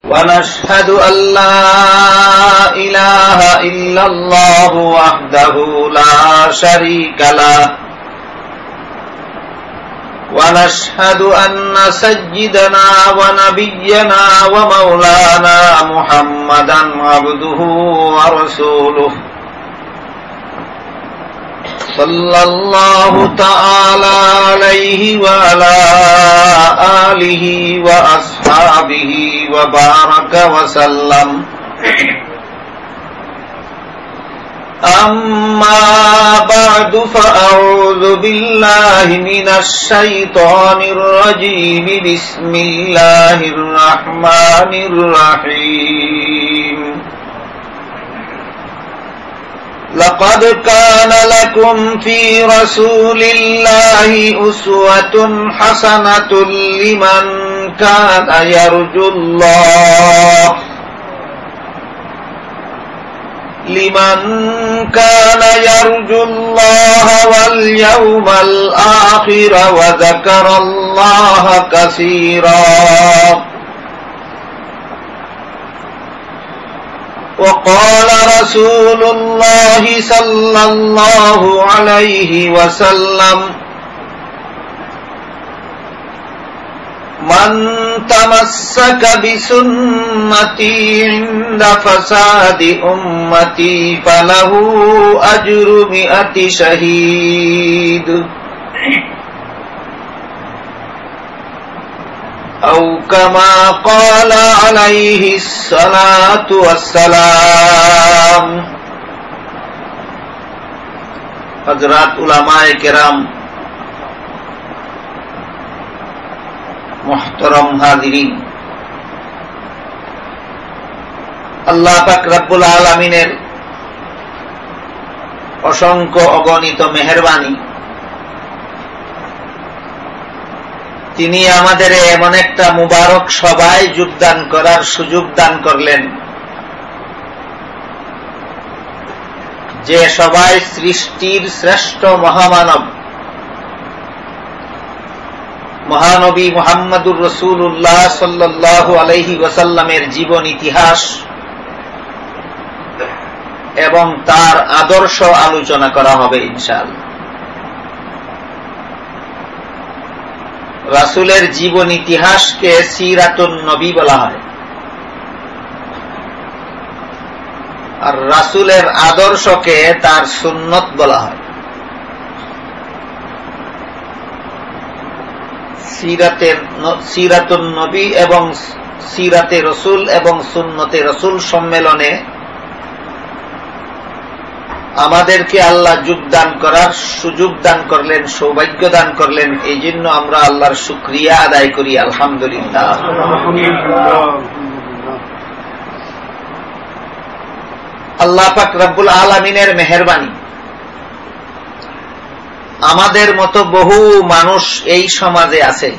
ونشهد أن لا إله إلا الله وحده لا شريك له ونشهد أن سيدنا ونبينا ومولانا محمدا عبده ورسوله صلى الله تعالى عليه وعلى آله وأصحابه وبارك وسلم أما بعد فأعوذ بالله من الشيطان الرجيم بسم الله الرحمن الرحيم لقد كان لكم في رسول الله أسوة حسنة لمن كان يرجو الله واليوم الآخر وذكر الله كثيرا وقال رسول الله صلى الله عليه وسلم من تمسك بسنتي عند فساد أمتي فله أجر 100 شهيد أو كما قال عليه الصلاة والسلام حضرات উলামায়ে কেরাম মুহতারাম হাজিরিন আল্লাহ পাক রব্বুল আলামিনের অসংখ্য অগণিত মেহেরবানি তিনি আমাদের এমন একটা মুবারক সভায় যোগদান করার সুযোগ দান করলেন যে সবাই সৃষ্টির শ্রেষ্ঠ মহামানব মহানবী মুহাম্মদুর রাসূলুল্লাহ সাল্লাল্লাহু আলাইহি ওয়াসাল্লামের জীবন ইতিহাস এবং তার আদর্শ আলোচনা করা হবে ইনশাআল্লাহ। রাসূলের জীবন ইতিহাসকে সিরাতুন নবী বলা হয় আর রাসূলের আদর্শকে তার সুন্নত বলা হয়। সিরাতুন নবী এবং সিরাতে রাসূল এবং সুন্নতে রাসূল সম্মেলনে আমাদেরকে আল্লাহ যোগদান করার সুযোগ দান করলেন, সৌভাগ্য দান করলেন। এই জন্য আমরা আল্লাহর শুকরিয়া আদায় করি আলহামদুলিল্লাহ। আল্লাহ পাক রব্বুল আলামিনের মেহেরবানি, আমাদের মতো বহু মানুষ এই সমাজে আছে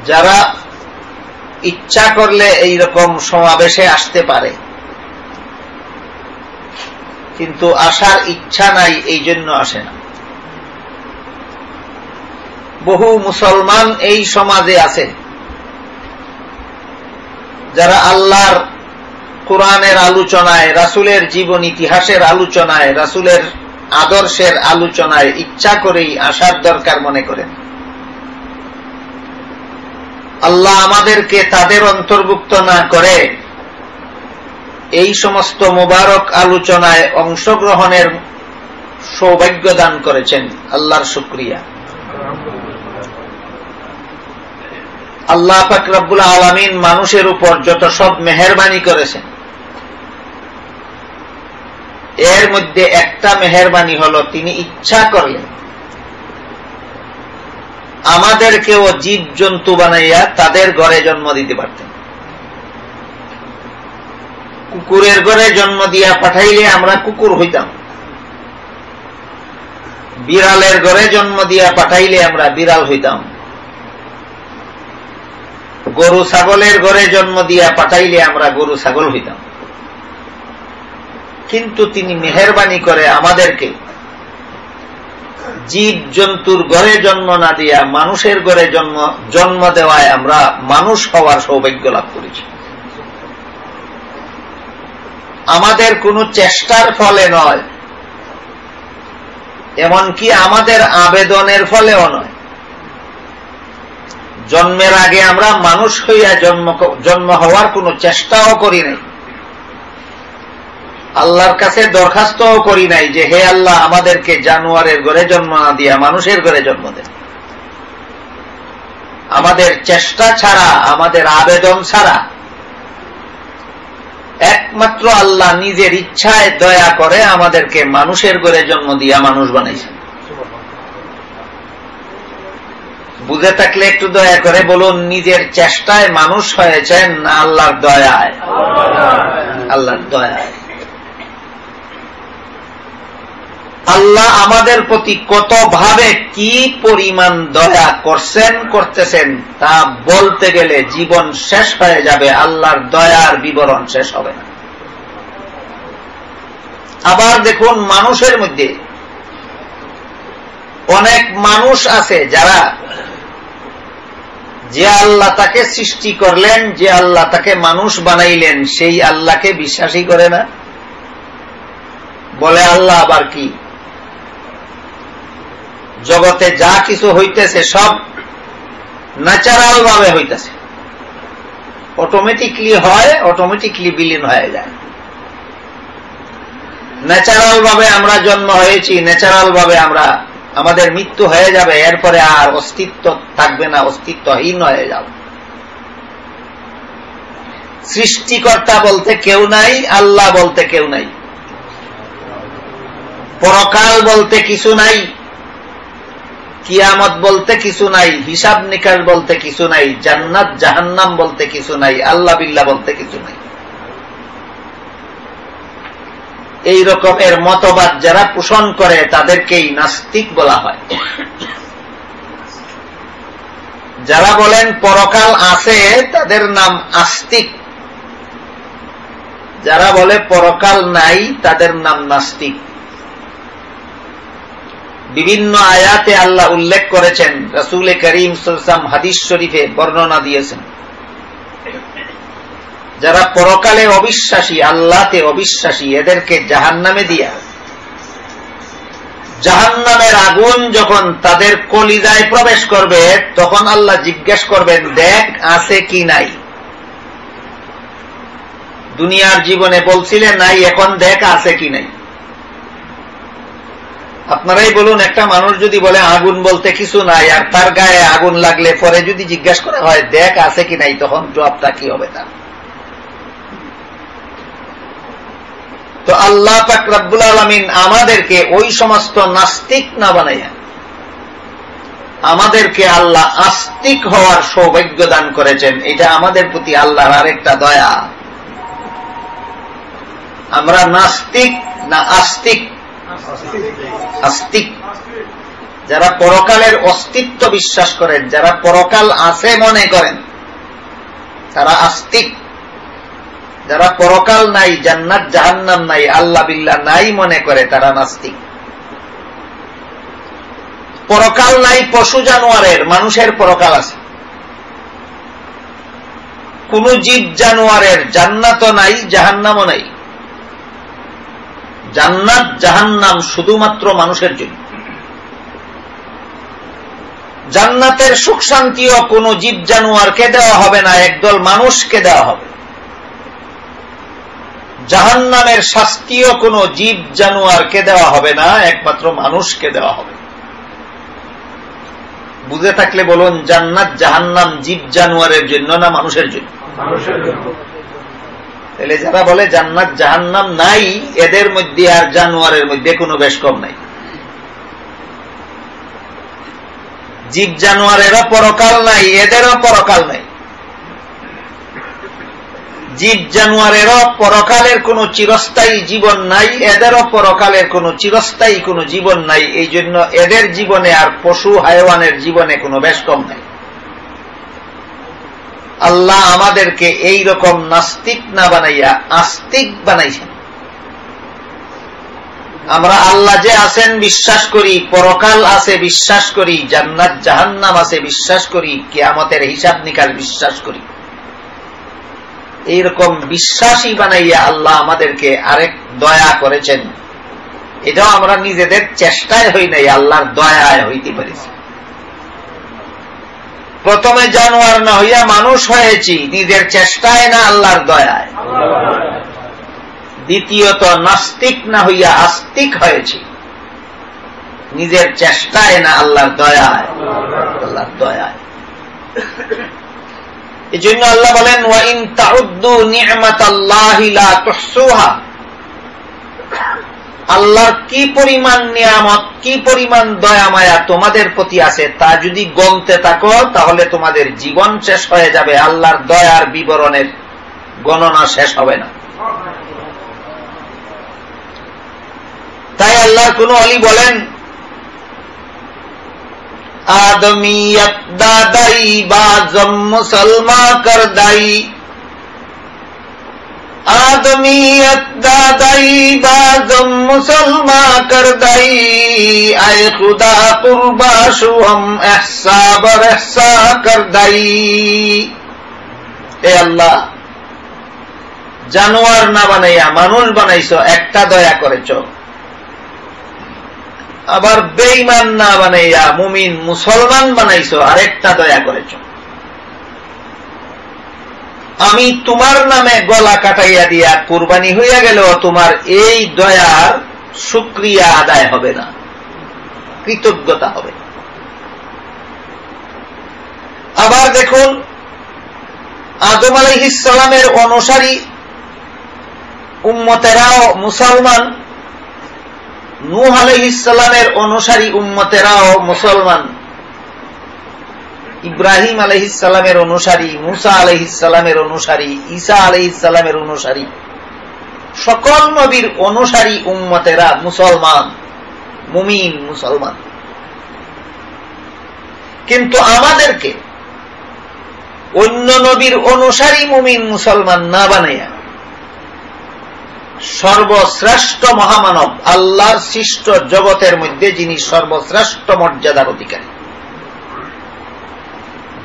যারা ইচ্ছা করলে এই রকম সমাবেশে আসতে পারে, কিন্তু আসার ইচ্ছা নাই, এই জন্য আসে না। বহু মুসলমান এই সমাজে আছে যারা আল্লাহর কোরআনের আলোচনায়, রাসূলের জীবন ইতিহাসের আলোচনায়, রাসূলের আদর্শের আলোচনায় ইচ্ছা করেই আসার দরকার মনে করেন। আল্লাহ আমাদেরকে তাদের অন্তর্ভুক্ত না করে এই সমস্ত মুবারক আলোচনায় অংশগ্রহণের সৌভাগ্য দান করেছেন। আল্লাহর শুকরিয়া। আল্লাহ পাক রব্বুল আলামিন মানুষের উপর যত সব মেহেরবানি করেছেন, এর মধ্যে একটা মেহেরবানি হলো তিনি ইচ্ছা করলেন আমাদেরকেও জীব জন্তু বানাইয়া তাদের ঘরে জন্ম দিতে পারতেন। কুকুরের ঘরে জন্ম দিয়া পাঠাইলে আমরা কুকুর হইতাম, বিড়ালের ঘরে জন্ম দিয়া পাঠাইলে আমরা বিড়াল হইতাম, গরু ছাগলের ঘরে জন্ম দিয়া পাঠাইলে আমরা গরু ছাগল হইতাম। কিন্তু তিনি মেহেরবানি করে আমাদেরকে জীব জন্তুর ঘরে জন্ম না দিয়া মানুষের ঘরে জন্ম দেওয়ায় আমরা মানুষ হওয়ার সৌভাগ্য লাভ করেছি। আমাদের কোনো চেষ্টার ফলে নয়, এমনকি আমাদের আবেদনের ফলেও নয়। জন্মের আগে আমরা মানুষ হইয়া জন্ম হওয়ার কোনো চেষ্টাও করি নাই, আল্লাহর কাছে দরখাস্তও করি নাই যে হে আল্লাহ আমাদেরকে জানোয়ারের ঘরে জন্ম না দিয়া মানুষের ঘরে জন্ম দেন। আমাদের চেষ্টা ছাড়া, আমাদের আবেদন ছাড়া একমাত্র আল্লাহ নিজের ইচ্ছায় দয়া করে আমাদেরকে মানুষের ঘরে জন্ম দিয়া মানুষ বানাইছেন। বুঝে থাকলে একটু দয়া করে বলুন, নিজের চেষ্টায় মানুষ হয়েছেন না আল্লাহর দয়ায়? আল্লাহর দয়ায়। আল্লাহ আমাদের প্রতি কত ভাবে কি পরিমাণ দয়া করছেন, করতেছেন তা বলতে গেলে জীবন শেষ হয়ে যাবে, আল্লাহর দয়ার বিবরণ শেষ হবে না। আবার দেখুন, মানুষের মধ্যে অনেক মানুষ আছে যারা যে আল্লাহ তাকে সৃষ্টি করলেন, যে আল্লাহ তাকে মানুষ বানাইলেন, সেই আল্লাহকে বিশ্বাসই করে না। বলে আল্লাহ আবার কি? জগতে যা কিছু হইতেছে সব ন্যাচারাল ভাবে হইতেছে, অটোমেটিকলি হয়, অটোমেটিকলি বিলীন হয়ে যায়। ন্যাচারাল ভাবে আমরা জন্ম হয়েছি, ন্যাচারাল ভাবে আমাদের মৃত্যু হয়ে যাবে, এরপরে আর অস্তিত্ব থাকবে না, অস্তিত্বহীন হয়ে যাবে। সৃষ্টিকর্তা বলতে কেউ নাই, আল্লাহ বলতে কেউ নাই, পরকাল বলতে কিছু নাই, কিয়ামত বলতে কিছু নাই, হিসাব নিকাশ বলতে কিছু নাই, জান্নাত জাহান্নাম বলতে কিছু নাই, আল্লাহ বিল্লাহ বলতে কিছু নাই। এই রকমের মতবাদ যারা পোষণ করে তাদেরকেই নাস্তিক বলা হয়। যারা বলেন পরকাল আছে তাদের নাম আস্তিক, যারা বলে পরকাল নাই তাদের নাম নাস্তিক। বিভিন্ন আয়াতে আল্লাহ উল্লেখ করেছেন, রাসূল করিম সাল্লাল্লাহু আলাইহি ওয়াসাল্লাম হাদিস শরীফে বর্ণনা দিয়েছেন, যারা পরকালে অবিশ্বাসী, আল্লাহতে অবিশ্বাসী, এদেরকে জাহান্নামে দিয়া জাহান্নামের আগুন যখন তাদের কলিজায় প্রবেশ করবে তখন আল্লাহ জিজ্ঞেস করবেন, দেখ আছে কি নাই। দুনিয়ার জীবনে বলছিলে নাই, এখন দেখ আছে কি নাই। আপনারাই বলুন, একটা মানুষ যদি বলে আগুন বলতে কিছু নাই, আর তার গায়ে আগুন লাগলে পরে যদি জিজ্ঞেস করা হয় দেখ আছে কি নাই, তখন জবাবটা কি হবে তার? তো আল্লাহ পাক রব্বুল আলামিন আমাদেরকে ওই সমস্ত নাস্তিক না বানাইয়া আমাদেরকে আল্লাহ আস্তিক হওয়ার সৌভাগ্য দান করেছেন। এটা আমাদের প্রতি আল্লাহর আরেকটা দয়া। আমরা নাস্তিক না আস্তিক? আস্তিক। যারা পরকালের অস্তিত্ব বিশ্বাস করেন, যারা পরকাল আছে মনে করেন, তারা আস্তিক। যারা পরকাল নাই, জান্নাত জাহান্নাম নাই, আল্লাহ বিল্লাহ নাই মনে করে, তারা নাস্তিক। পরকাল নাই পশু জানোয়ারের, মানুষের পরকাল আছে। কোন জীব জানোয়ারের জান্নাতও নাই, জাহান্নামও নাই। জান্নাত জাহান্নাম শুধুমাত্র মানুষের জন্য। জান্নাতের সুখ শান্তিও কোন জীব জানোয়ারকে দেওয়া হবে না, একদল মানুষকে দেওয়া হবে। জাহান্নামের শাস্তিও কোন জীব জানোয়ারকে দেওয়া হবে না, একমাত্র মানুষকে দেওয়া হবে। বুঝে থাকলে বলুন, জান্নাত জাহান্নাম জীব জানোয়ারের জন্য না মানুষের জন্য? তাহলে যারা বলে জান্নাত জাহান্নাম নাই, এদের মধ্যে আর জানোয়ারের মধ্যে কোনো বেশ কম নাই। জীব জানোয়ারেরও পরকাল নাই, এদেরও পরকাল নাই। জীব জানোয়ারেরও পরকালের কোন চিরস্থায়ী জীবন নাই, এদেরও পরকালের কোন চিরস্থায়ী কোন জীবন নাই। এই জন্য এদের জীবনে আর পশু হায়ওয়ানের জীবনে কোনো বেশ কম নাই। আল্লাহ আমাদেরকে এই রকম নাস্তিক না বানাইয়া আস্তিক বানাইছেন। আমরা আল্লাহ যে আছেন বিশ্বাস করি, পরকাল আছে বিশ্বাস করি, জান্নাত জাহান্নাম আছে বিশ্বাস করি, কিয়ামতের হিসাব নিকাশ বিশ্বাস করি। এইরকম বিশ্বাসী বানাইয়া আল্লাহ আমাদেরকে আরেক দয়া করেছেন। এটাও আমরা নিজেদের চেষ্টায় হই নাই, আল্লাহর দয়ায় হইতে পারিছি। প্রথমে জানোয়ার না হইয়া মানুষ হয়েছি নিজের চেষ্টায় না আল্লাহর দয়ায়। দ্বিতীয়ত নাস্তিক না হইয়া আস্তিক হয়েছি নিজের চেষ্টায় না আল্লাহর দয়ায়। আল্লাহর দয়ায়। এই জন্য আল্লাহ বলেন, ওয়া ইন তাউদ্দু নি'মাতাল্লাহি লা তুহসুহা। আল্লাহর কি পরিমাণ নিয়ামত, কি পরিমাণ দয়া মায়া তোমাদের প্রতি আছে, তা যদি গণতে থাকো তাহলে তোমাদের জীবন শেষ হয়ে যাবে, আল্লাহর দয়ার বিবরণের গণনা শেষ হবে না। তাই আল্লাহর কোন ওলি বলেন, आदमियत दादाई बाजम मुसलमा कर दाई, आदमियत दादाई बाजम मुसलमा कर दाई, आए खुदा कुर्बा शुहम एहसा बर एहसा कर दाई। ए अल्लाह, জানোয়ার না বানাইয়া মানুষ বানাইছো, একটা দয়া করেছো। আবার বেঈমান না বানাইয়া মুমিন মুসলমান বানাইছো, আরেকটা দয়া করেছো। আমি তোমার নামে গলা কাটাইয়া দিয়া কুরবানি হইয়া গেল, তোমার এই দয়ার শুকরিয়া আদায় হবে না, কৃতজ্ঞতা হবে। আবার দেখুন, আদম আলাইহিস সালামের অনুসারী উম্মতেরাও মুসলমান, নূহ আলাইহিস সালামের অনুসারী উম্মতেরাও মুসলমান, ইব্রাহিম আলাইহিস সালামের অনুসারী, মুসা আলাইহিস সালামের অনুসারী, ঈসা আলাইহিস সালামের অনুসারী, সকল নবীর অনুসারী উম্মতেরা মুসলমান, মুমিন মুসলমান। কিন্তু আমাদেরকে অন্য নবীর অনুসারী মুমিন মুসলমান না বানাইয়া সর্বশ্রেষ্ঠ মহামানব, আল্লাহর সৃষ্ট জগতের মধ্যে যিনি সর্বশ্রেষ্ঠ মর্যাদার অধিকারী,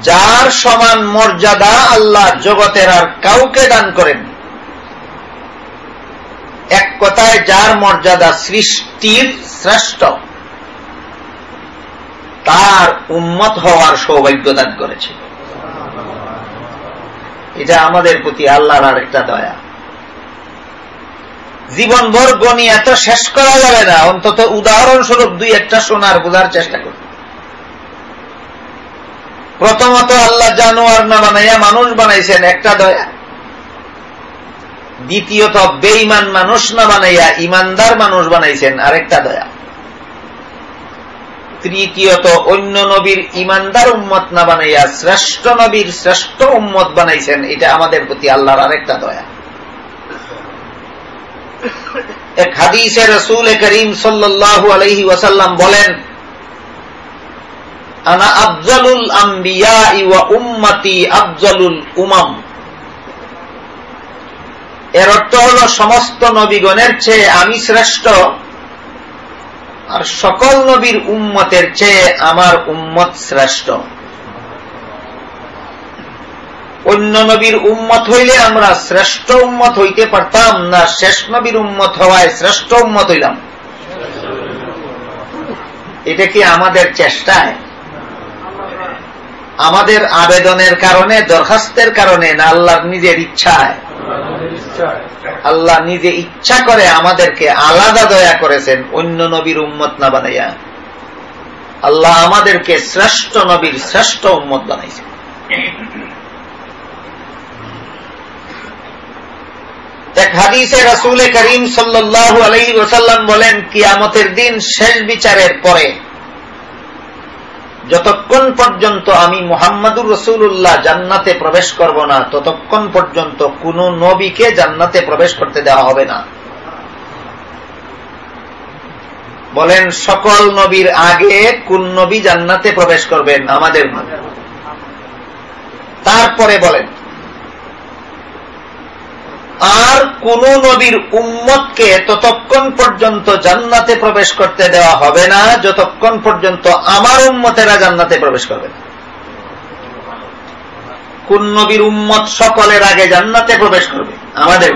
যার সমান মর্যাদা আল্লাহ জগতের আর কাউকে দান করেন, এক কথায় যার মর্যাদা সৃষ্টির শ্রেষ্ঠ, তার উম্মত হওয়ার সৌভাগ্য দান করেছে। এটা আমাদের প্রতি আল্লাহর আর একটা দয়া। জীবনভর গণিয়ে এত শেষ করা যাবে না, অন্তত উদাহরণস্বরূপ দুই একটা শোনার বোঝার চেষ্টা করুন। প্রথমত, আল্লাহ জানোয়ার না বানাইয়া মানুষ বানাইছেন, একটা দয়া। দ্বিতীয়ত, বেঈমান মানুষ না বানাইয়া ইমানদার মানুষ বানাইছেন, আরেকটা দয়া। তৃতীয়ত, অন্য নবীর ইমানদার উম্মত না বানাইয়া শ্রেষ্ঠ নবীর শ্রেষ্ঠ উম্মত বানাইছেন, এটা আমাদের প্রতি আল্লাহর আরেকটা দয়া। এক হাদিসে রাসূল করিম সাল্লাল্লাহু আলাইহি ওয়াসাল্লাম বলেন, আনা আফজালুল আম্বিয়া ওয়া উম্মতি আফজালুল উমাম। এর অর্থ হল, সমস্ত নবীগণের চেয়ে আমি শ্রেষ্ঠ, আর সকল নবীর উম্মতের চেয়ে আমার উম্মত শ্রেষ্ঠ। অন্য নবীর উম্মত হইলে আমরা শ্রেষ্ঠ উম্মত হইতে পারতাম না, শেষ নবীর উম্মত হওয়ায় শ্রেষ্ঠ উম্মত হইলাম। এটা কি আমাদের চেষ্টায়, আমাদের আবেদনের কারণে, দরখাস্তের কারণে, না আল্লাহর নিজের ইচ্ছায়? আল্লাহ নিজে ইচ্ছা করে আমাদেরকে আলাদা দয়া করেছেন, অন্য নবীর উম্মত না বানাইয়া। আল্লাহ আমাদেরকে শ্রেষ্ঠ নবীর শ্রেষ্ঠ উম্মত বানাইছেন। এক হাদিসে রাসূল করিম সাল্লাল্লাহু আলাইহি ওয়াসাল্লাম বলেন, কিয়ামতের দিন শেষ বিচারের পরে যতক্ষণ পর্যন্ত আমি মুহাম্মদুর রাসূলুল্লাহ জান্নাতে প্রবেশ করব না, ততক্ষণ পর্যন্ত কোন নবীকে জান্নাতে প্রবেশ করতে দেওয়া হবে না। বলেন, সকল নবীর আগে কোন নবী জান্নাতে প্রবেশ করবেন? আমাদের নবী। তারপরে বলেন, আর কোন নবীর উম্মতকে ততক্ষণ পর্যন্ত জান্নাতে প্রবেশ করতে দেওয়া হবে না যতক্ষণ পর্যন্ত আমার উম্মতেরা জান্নাতে প্রবেশ করবে না। কোন নবীর উম্মত সকলের আগে জান্নাতে প্রবেশ করবে? আমাদের।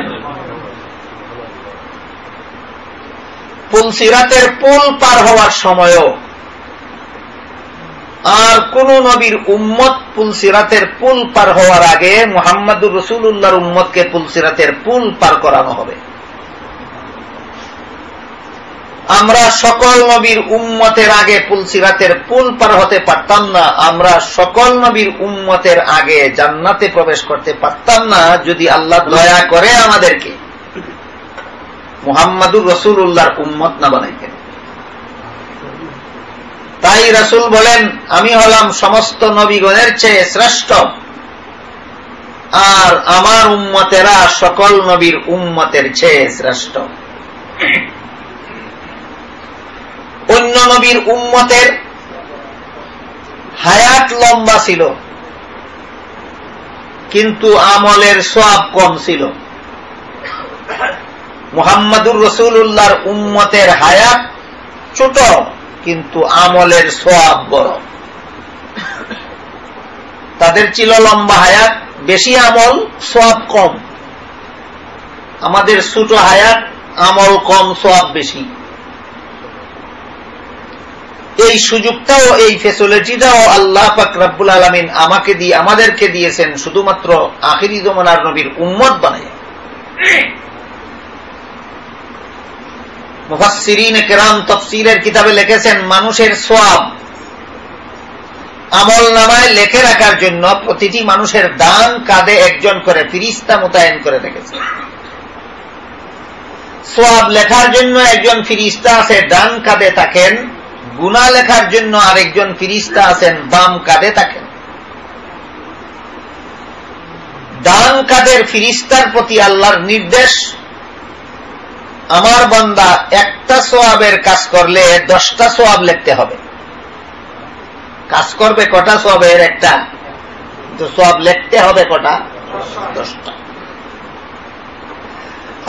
পুলসিরাতের পুল পার হওয়ার সময়ও আর কোন নবীর উম্মত পুলসিরাতের পুল পার হওয়ার আগে মুহাম্মদুর রাসূলুল্লাহর উম্মতকে পুলসিরাতের পুল পার করানো হবে। আমরা সকল নবীর উম্মতের আগে পুলসিরাতের পুল পার হতে পারতাম না, আমরা সকল নবীর উম্মতের আগে জান্নাতে প্রবেশ করতে পারতাম না যদি আল্লাহ দয়া করে আমাদেরকে মুহাম্মদুর রাসূলুল্লাহর উম্মত না বানাইতেন। তাই রাসূল বলেন, আমি হলাম সমস্ত নবীগণের চেয়ে শ্রেষ্ঠ, আর আমার উম্মতেরা সকল নবীর উম্মতের চেয়ে শ্রেষ্ঠ। অন্য নবীর উম্মতের হায়াত লম্বা ছিল কিন্তু আমলের সওয়াব কম ছিল। মুহাম্মদুর রাসূলুল্লাহর উম্মতের হায়াত ছোট কিন্তু আমলের সওয়াব বড়। তাদের ছিল লম্বা হায়াত, বেশি আমল, সওয়াব কম। আমাদের ছোট হায়াত, আমল কম, সওয়াব বেশি। এই সুযোগটাও, এই ফ্যাসিলিটিটাও আল্লাহ পাক রব্বুল আলামিন আমাদেরকে দিয়েছেন শুধুমাত্র আখিরি জমানার নবীর উম্মত বানায়। মুফাসসিরিনে কেরাম তাফসীরের কিতাবে লিখেছেন, মানুষের সওয়াব আমলনামায় লিখে রাখার জন্য প্রতিটি মানুষের ডান কাঁধে একজন করে ফেরেশতা মোতায়েন করে রেখেছে। সওয়াব লেখার জন্য একজন ফেরেশতা আছে ডান কাঁধে থাকেন, গুনাহ লেখার জন্য আরেকজন ফেরেশতা আছেন বাম কাঁধে থাকেন। ডান কাঁধের ফেরেশতার প্রতি আল্লাহর নির্দেশ, আমার বান্দা একটা সওয়াবের কাজ করলে 10টা সওয়াব লিখতে হবে। কাজ করবে কটা সওয়াবের? একটা, তো সওয়াব লিখতে হবে কটা? 10টা।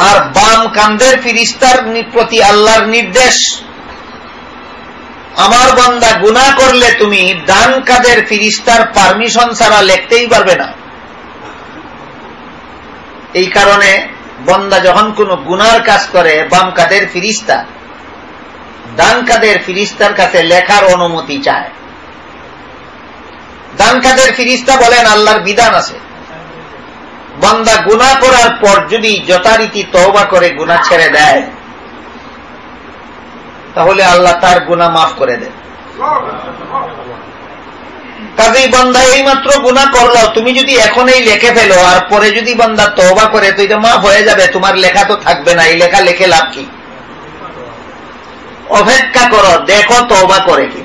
আর বাম কাঁধের ফেরেশতার প্রতি আল্লাহর নির্দেশ, আমার বান্দা গুনাহ করলে তুমি ডান কাঁধের ফেরেশতার পারমিশন ছাড়া লিখতেই পারবে না। এই কারণে বান্দা যখন কোন গুনার কাজ করে বাম কাঁধের ফেরেশতা ডান কাঁধের ফেরেশতার কাছে লেখার অনুমতি চায়। ডান কাঁধের ফেরেশতা বলেন, আল্লাহর বিধান আছে, বান্দা গুনাহ করার পর যদি যথারীতি তওবা করে গুনাহ ছেড়ে দেয় তাহলে আল্লাহ তার গুনাহ মাফ করে দেন। কাজেই বান্দা এইমাত্র গুনাহ করলো, তুমি যদি এখনই লিখে ফেলো আর পরে যদি বান্দা তওবা করে তো এটা মাফ হয়ে যাবে, তোমার লেখা তো থাকবে না। এই লেখা লিখে লাভ কি? অপেক্ষা করো, দেখো তওবা করে কি।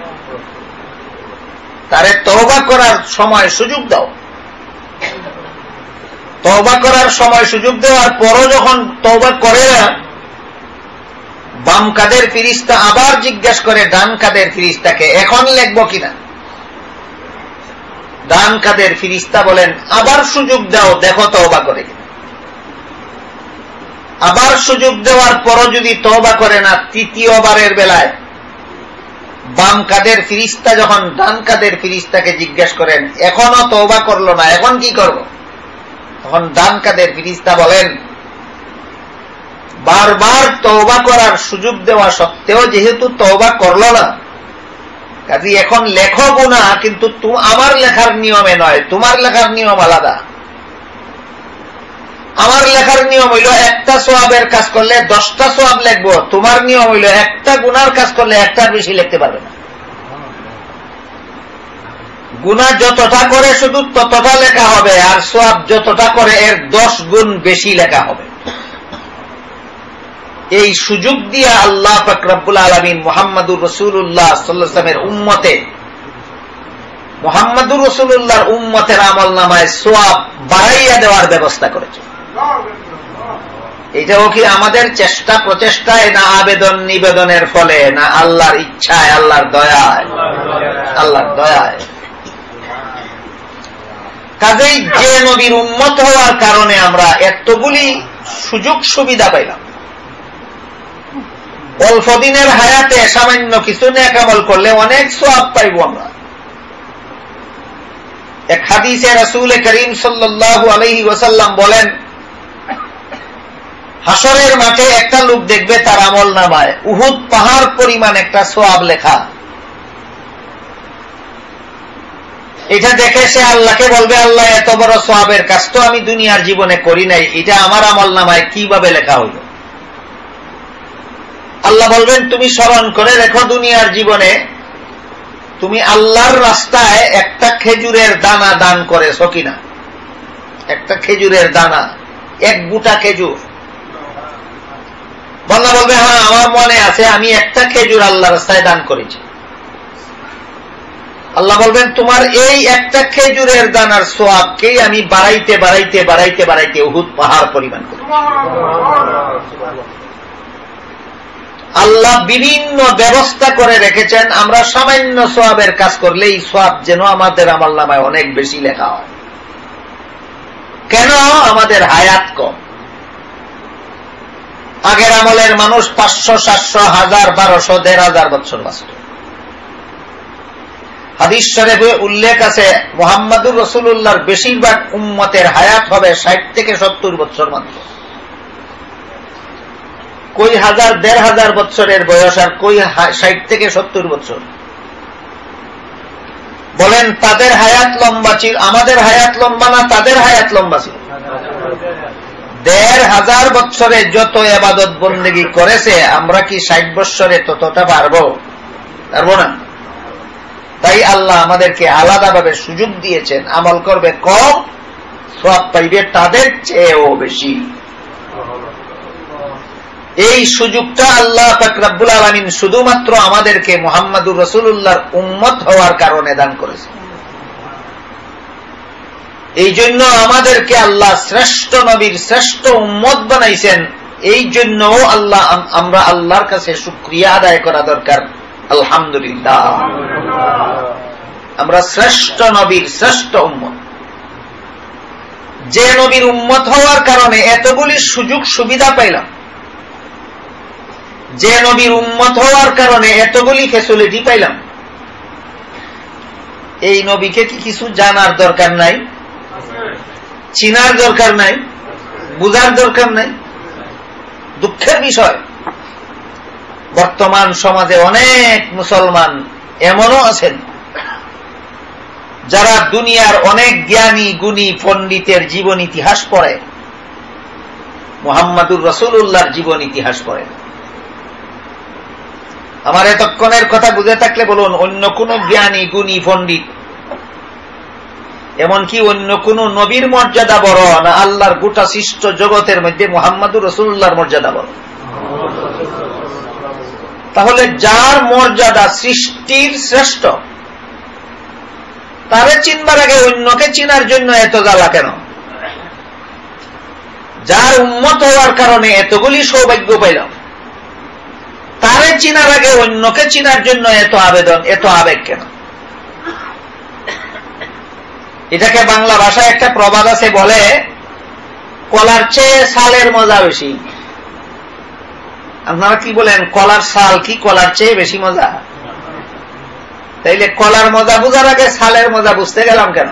তারে তওবা করার সময় সুযোগ দাও। তওবা করার সময় সুযোগ দেওয়ার পরও যখন তওবা করে না, বাম কাঁধের ফেরেশতা আবার জিজ্ঞাসা করে ডান কাঁধের ফেরেশতাকে, এখন লিখবো কিনা? ডান কাঁধের ফেরেশতা বলেন, আবার সুযোগ দাও, দেখো তওবা করে কিনা। আবার সুযোগ দেওয়ার পরও যদি তওবা করে না, তৃতীয়বারের বেলায় বাম কাঁধের ফেরেশতা যখন ডান কাঁধের ফেরেশতাকে জিজ্ঞাসা করেন, এখনো তওবা করলো না, এখন কি করব? তখন ডান কাঁধের ফেরেশতা বলেন, বারবার তওবা করার সুযোগ দেওয়া সত্ত্বেও যেহেতু তওবা করলো না, কাজে এখন লেখো গুনাহ, কিন্তু আমার লেখার নিয়মে নয়, তোমার লেখার নিয়ম আলাদা। আমার লেখার নিয়ম হইল একটা সওয়াবের কাজ করলে 10টা সওয়াব লিখবো, তোমার নিয়ম হইল একটা গুনার কাজ করলে একটার বেশি লিখতে পারবে না। গুনাহ যতটা করে শুধু ততটা লেখা হবে, আর সওয়াব যতটা করে এর 10 গুণ বেশি লেখা হবে। এই সুযোগ দিয়ে আল্লাহ পাক রব্বুল আলামিন মুহাম্মদুর রাসূলুল্লাহ সাল্লাল্লাহু আলাইহি ওয়াসাল্লামের উম্মতে, মুহাম্মদুর রাসূলুল্লাহর উম্মতের আমলনামায় সওয়াব বাড়াইয়া দেওয়ার ব্যবস্থা করেছে। এটাও কি আমাদের চেষ্টা প্রচেষ্টায়, না আবেদন নিবেদনের ফলে, না আল্লাহর ইচ্ছায়, আল্লাহর দয়ায়? আল্লাহর দয়ায়। কাজেই যে নবীর উম্মত হওয়ার কারণে আমরা এতগুলি সুযোগ সুবিধা পাইলাম। অল্প দিনের হায়াতে সামান্য কিছু নেক আমল করলে অনেক সওয়াব পাইব আমরা। এক হাদিসে রাসূল করিম সাল্লাল্লাহু আলাইহি ওয়াসাল্লাম বলেন, হাসরের মাঠে একটা লোক দেখবে তার আমলনামায় উহুদ পাহাড় পরিমাণ একটা সওয়াব লেখা। এটা দেখে সে আল্লাহকে বলবে, আল্লাহ এত বড় সওয়াবের কাজ তো আমি দুনিয়ার জীবনে করি নাই, এটা আমার আমলনামায় কিভাবে লেখা হইল? আল্লাহ বলবেন, তুমি স্মরণ করে রেখো দুনিয়ার জীবনে তুমি আল্লাহর রাস্তায় একটা খেজুরের দানা দান করেছ কিনা। একটা খেজুরের দানা, এক গুটা খেজুর। বান্দা বলবে, হ্যাঁ আমার মনে আছে, আমি একটা খেজুর আল্লাহর রাস্তায় দান করেছি। আল্লাহ বলবেন, তোমার এই একটা খেজুরের দানার সওয়াবকেই আমি বাড়াইতে বাড়াইতে বাড়াইতে বাড়াইতে উহুদ পাহাড় পরিমাণ করি। আল্লাহ বিভিন্ন ব্যবস্থা করে রেখেছেন, আমরা সামান্য সওয়াবের কাজ করলে এই সওয়াব যেন আমাদের আমলনামায় অনেক বেশি লেখা হয়। কেন? আমাদের হায়াত কম। আগের আমলের মানুষ 500, 700, 1000, 1200, 1500 বছর বাঁচত। হাদিস শরীফে উল্লেখ আছে, মুহাম্মদুর রাসূলুল্লাহর বেশিরভাগ উম্মতের হায়াত হবে 60 থেকে 70 বছর মাত্র। কই 1000, 1500 বছরের বয়স, আর কই 60 থেকে 70 বছর। বলেন তাদের হায়াত লম্বা ছিল, আমাদের হায়াত লম্বা না তাদের হায়াত লম্বা ছিল? 1500 বছরে যত ইবাদত বন্দেগী করেছে, আমরা কি 60 বছরে ততটা পারবো? পারবো না। তাই আল্লাহ আমাদেরকে আলাদাভাবে সুযোগ দিয়েছেন, আমল করবে কম, সওয়াব পাইবে তাদের চেয়েও বেশি। এই সুযোগটা আল্লাহ পাক রব্বুল আলামিন শুধুমাত্র আমাদেরকে মুহাম্মদুর রাসূলুল্লাহর উম্মত হওয়ার কারণে দান করেছেন। এই জন্য আমাদেরকে আল্লাহ শ্রেষ্ঠ নবীর শ্রেষ্ঠ উম্মত বানাইছেন। এই জন্য আমরা আল্লাহর কাছে শুকরিয়া আদায় করা দরকার। আলহামদুলিল্লাহ, আমরা শ্রেষ্ঠ নবীর শ্রেষ্ঠ উম্মত। যে নবীর উম্মত হওয়ার কারণে এতগুলি সুযোগ সুবিধা পাইলাম, যে নবীর উম্মত হওয়ার কারণে এতগুলি ফ্যাসিলিটি পাইলাম, এই নবীকে কি কিছু জানার দরকার নাই? চিনার দরকার নাই? বুঝার দরকার নাই? দুঃখের বিষয়, বর্তমান সমাজে অনেক মুসলমান এমনও আছেন যারা দুনিয়ার অনেক জ্ঞানী গুণী পণ্ডিতের জীবন ইতিহাস পড়ে, মুহাম্মদুর রাসূলুল্লাহর জীবন ইতিহাস পড়ে। আমার এতক্ষণের কথা বুঝে থাকলে বলুন, অন্য কোন জ্ঞানী গুণী পণ্ডিত, এমনকি অন্য কোন নবীর মর্যাদা বড় না আল্লাহর গোটা সৃষ্ট জগতের মধ্যে মুহাম্মদুর রাসূলুল্লাহর মর্যাদা বড়? তাহলে যার মর্যাদা সৃষ্টির শ্রেষ্ঠ, তারে চিনবার আগে অন্যকে চিনার জন্য এত জ্বালা কেন? যার উম্মত হওয়ার কারণে এতগুলি সৌভাগ্য পাইলাম, তারে চিনার আগে অন্যকে চিনার জন্য এত আবেদন, এত আবেগ কেন? এটাকে বাংলা ভাষায় একটা প্রবাদ আছে, বলে কলার চেয়ে সালের মজা বেশি। আপনারা কি বলেন, কলার সাল কি কলার চেয়ে বেশি মজা? তাইলে কলার মজা বুঝার আগে সালের মজা বুঝতে গেলাম কেন?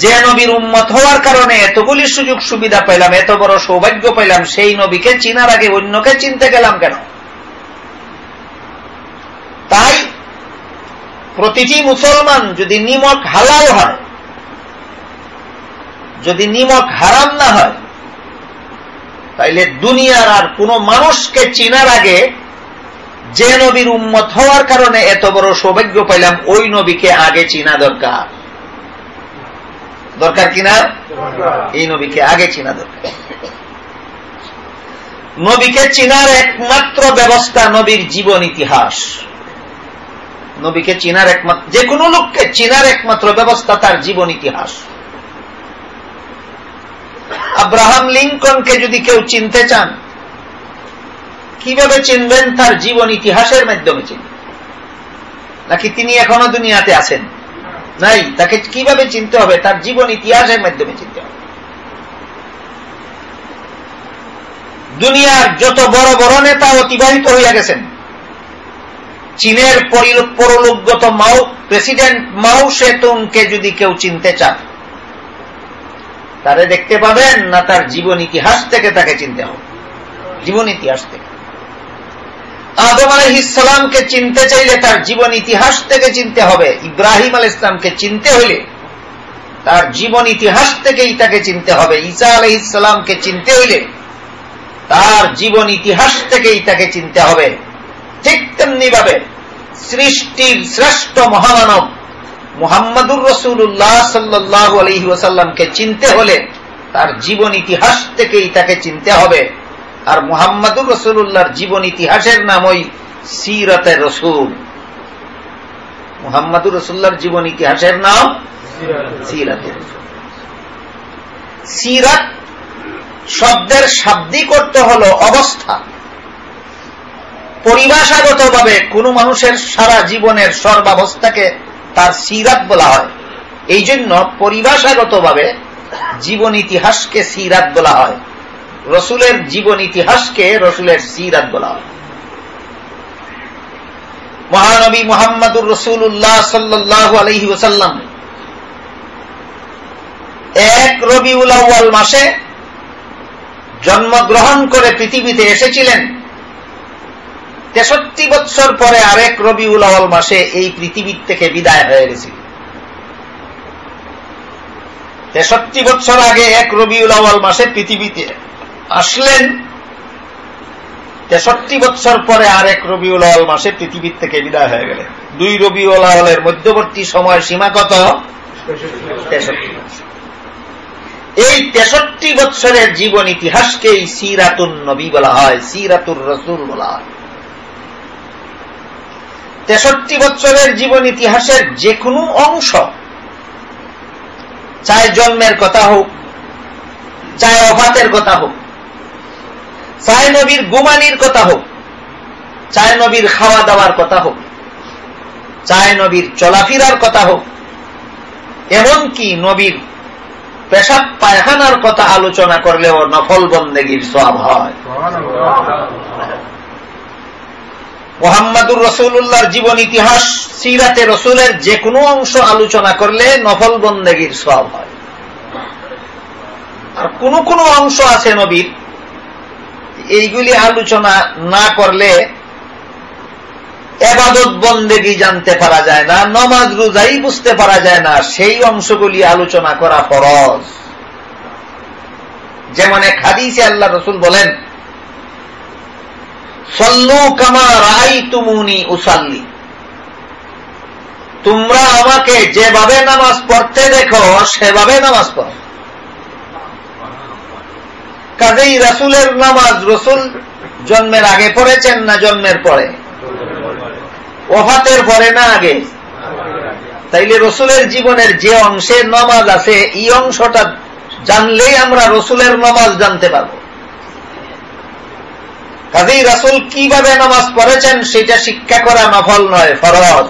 যে নবীর উম্মত হওয়ার কারণে এতগুলি সুযোগ সুবিধা পাইলাম, এত বড় সৌভাগ্য পাইলাম, সেই নবীকে চিনার আগে অন্যকে চিনতে গেলাম কেন? তাই প্রতিটি মুসলমান যদি নিমক হালাল হয়, যদি নিমক হারাম না হয়, তাইলে দুনিয়ার আর কোন মানুষকে চিনার আগে যে নবীর উম্মত হওয়ার কারণে এত বড় সৌভাগ্য পাইলাম, ওই নবীকে আগে চিনা দরকার। দরকার কিনা? এই নবীকে আগে চিনা দরকার। নবীকে চিনার একমাত্র ব্যবস্থা নবীর জীবন ইতিহাস। নবীকে চিনার একমাত্র, যে কোনো লোককে চিনার একমাত্র ব্যবস্থা তার জীবন ইতিহাস। আব্রাহাম লিঙ্কনকে যদি কেউ চিনতে চান, কিভাবে চিনবেন? তার জীবন ইতিহাসের মাধ্যমে চিনবেন। নাকি তিনি এখনো দুনিয়াতে আছেন? নাই। তাকে কিভাবে চিনতে হবে? তার জীবন ইতিহাসের মাধ্যমে চিনতে হবে। দুনিয়ার যত বড় বড় নেতা অতিবাহিত হইয়া গেছেন। চীনের পরলোকগত প্রেসিডেন্ট মাও সেতুংকে যদি কেউ চিনতে চান, তারে দেখতে পাবেন না তার জীবন ইতিহাস থেকে তাকে চিনতে হবে। জীবন ইতিহাস থেকে। আদম আলাইহিস সালামকে চিনতে চাইলে তার জীবন ইতিহাস থেকে চিনতে হবে। ইব্রাহিম আলাইহিস সালামকে চিনতে হইলে তার জীবন ইতিহাস থেকেই তাকে চিনতে হবে। ঈসা আলাইহিস সালামকে চিনতে হইলে তার জীবন ইতিহাস থেকেই তাকে চিনতে হবে। ঠিক তেমনি ভাবে সৃষ্টির শ্রেষ্ঠ মহামানব মুহাম্মদুর রাসূলুল্লাহ সাল্লাল্লাহু আলাইহি ওয়াসাল্লামকে চিনতে হলে তার জীবন ইতিহাস থেকেই তাকে চিনতে হবে। আর মুহাম্মদুর রাসূলুল্লাহর জীবন ইতিহাসের নামই সিরাতে রাসূল। মুহাম্মদুর রাসূলুল্লাহর জীবন ইতিহাসের নাম সিরাতে রাসূল। সিরাত শব্দের শাব্দিক অর্থ হল অবস্থা। পরিভাষাগতভাবে কোন মানুষের সারা জীবনের সর্বাবস্থাকে তার সিরাত বলা হয়। এই জন্য পরিভাষাগতভাবে জীবন ইতিহাসকে সিরাত বলা হয়, রসুলের জীবন ইতিহাসকে রসুলের সিরাত বলা হয়। মহানবী মুহাম্মদুর রাসূলুল্লাহ সাল্লাল্লাহু আলাইহি ওয়াসাল্লাম 1 রবিউল আউয়াল মাসে জন্মগ্রহণ করে পৃথিবীতে এসেছিলেন। 63 বছর পরে আরেক রবিউল আউয়াল মাসে এই পৃথিবীর থেকে বিদায় হয়ে গেছিল। 63 বছর আগে 1 রবিউল আউয়াল মাসে পৃথিবীতে আসলেন, 63 বছর পরে আরেক রবিউল আউয়াল মাসে পৃথিবীর থেকে বিদায় হয়ে গেলেন। 2 রবিউল আউয়ালের মধ্যবর্তী সময় সীমা কত? 63 বছর। এই 63 বছরের জীবন ইতিহাসকেই সিরাতুন নবী বলা হয়, সিরাতুর রাসূল বলা হয়। 63 বছরের জীবন ইতিহাসের যে কোনো অংশ, চাই জন্মের কথা হোক, চাই ওফাতের কথা হোক, চাই নবীর গুমানির কথা হোক, চাই নবীর খাওয়া দাওয়ার কথা হোক, চাই নবীর চলাফেরার কথা হোক, এমনকি নবীর পেশাব পায়খানার কথা আলোচনা করলেও নফল বন্দেগীর সওয়াব হয়। মুহাম্মদুর রাসূলুল্লাহর জীবন ইতিহাস, সিরাতে রাসূলের যে কোনো অংশ আলোচনা করলে নফল বন্দেগীর সওয়াব হয়। আর কোন কোন অংশ আছে নবীর, এইগুলি আলোচনা না করলে ইবাদত বন্দেগী জানতে পারা যায় না, নামাজ রোজাই বুঝতে পারা যায় না। সেই অংশগুলি আলোচনা করা ফরজ। যেমন এক হাদিসে আল্লাহ রাসূল বলেন, সাল্লু কামা রাআইতুমুনি উসাল্লি, তোমরা আমাকে যেভাবে নামাজ পড়তে দেখো সেভাবে নামাজ পড়ো। কাজেই রাসূলের নামাজ রাসূল জন্মের আগে পড়েছেন না জন্মের পরে? ওফাতের পরে না আগে? তাইলে রাসূলের জীবনের যে অংশে নামাজ আছে এই অংশটা জানলেই আমরা রাসূলের নামাজ জানতে পারব। কাজেই রাসূল কিভাবে নামাজ পড়েছেন সেটা শিক্ষা করা নফল নয়, ফরজ।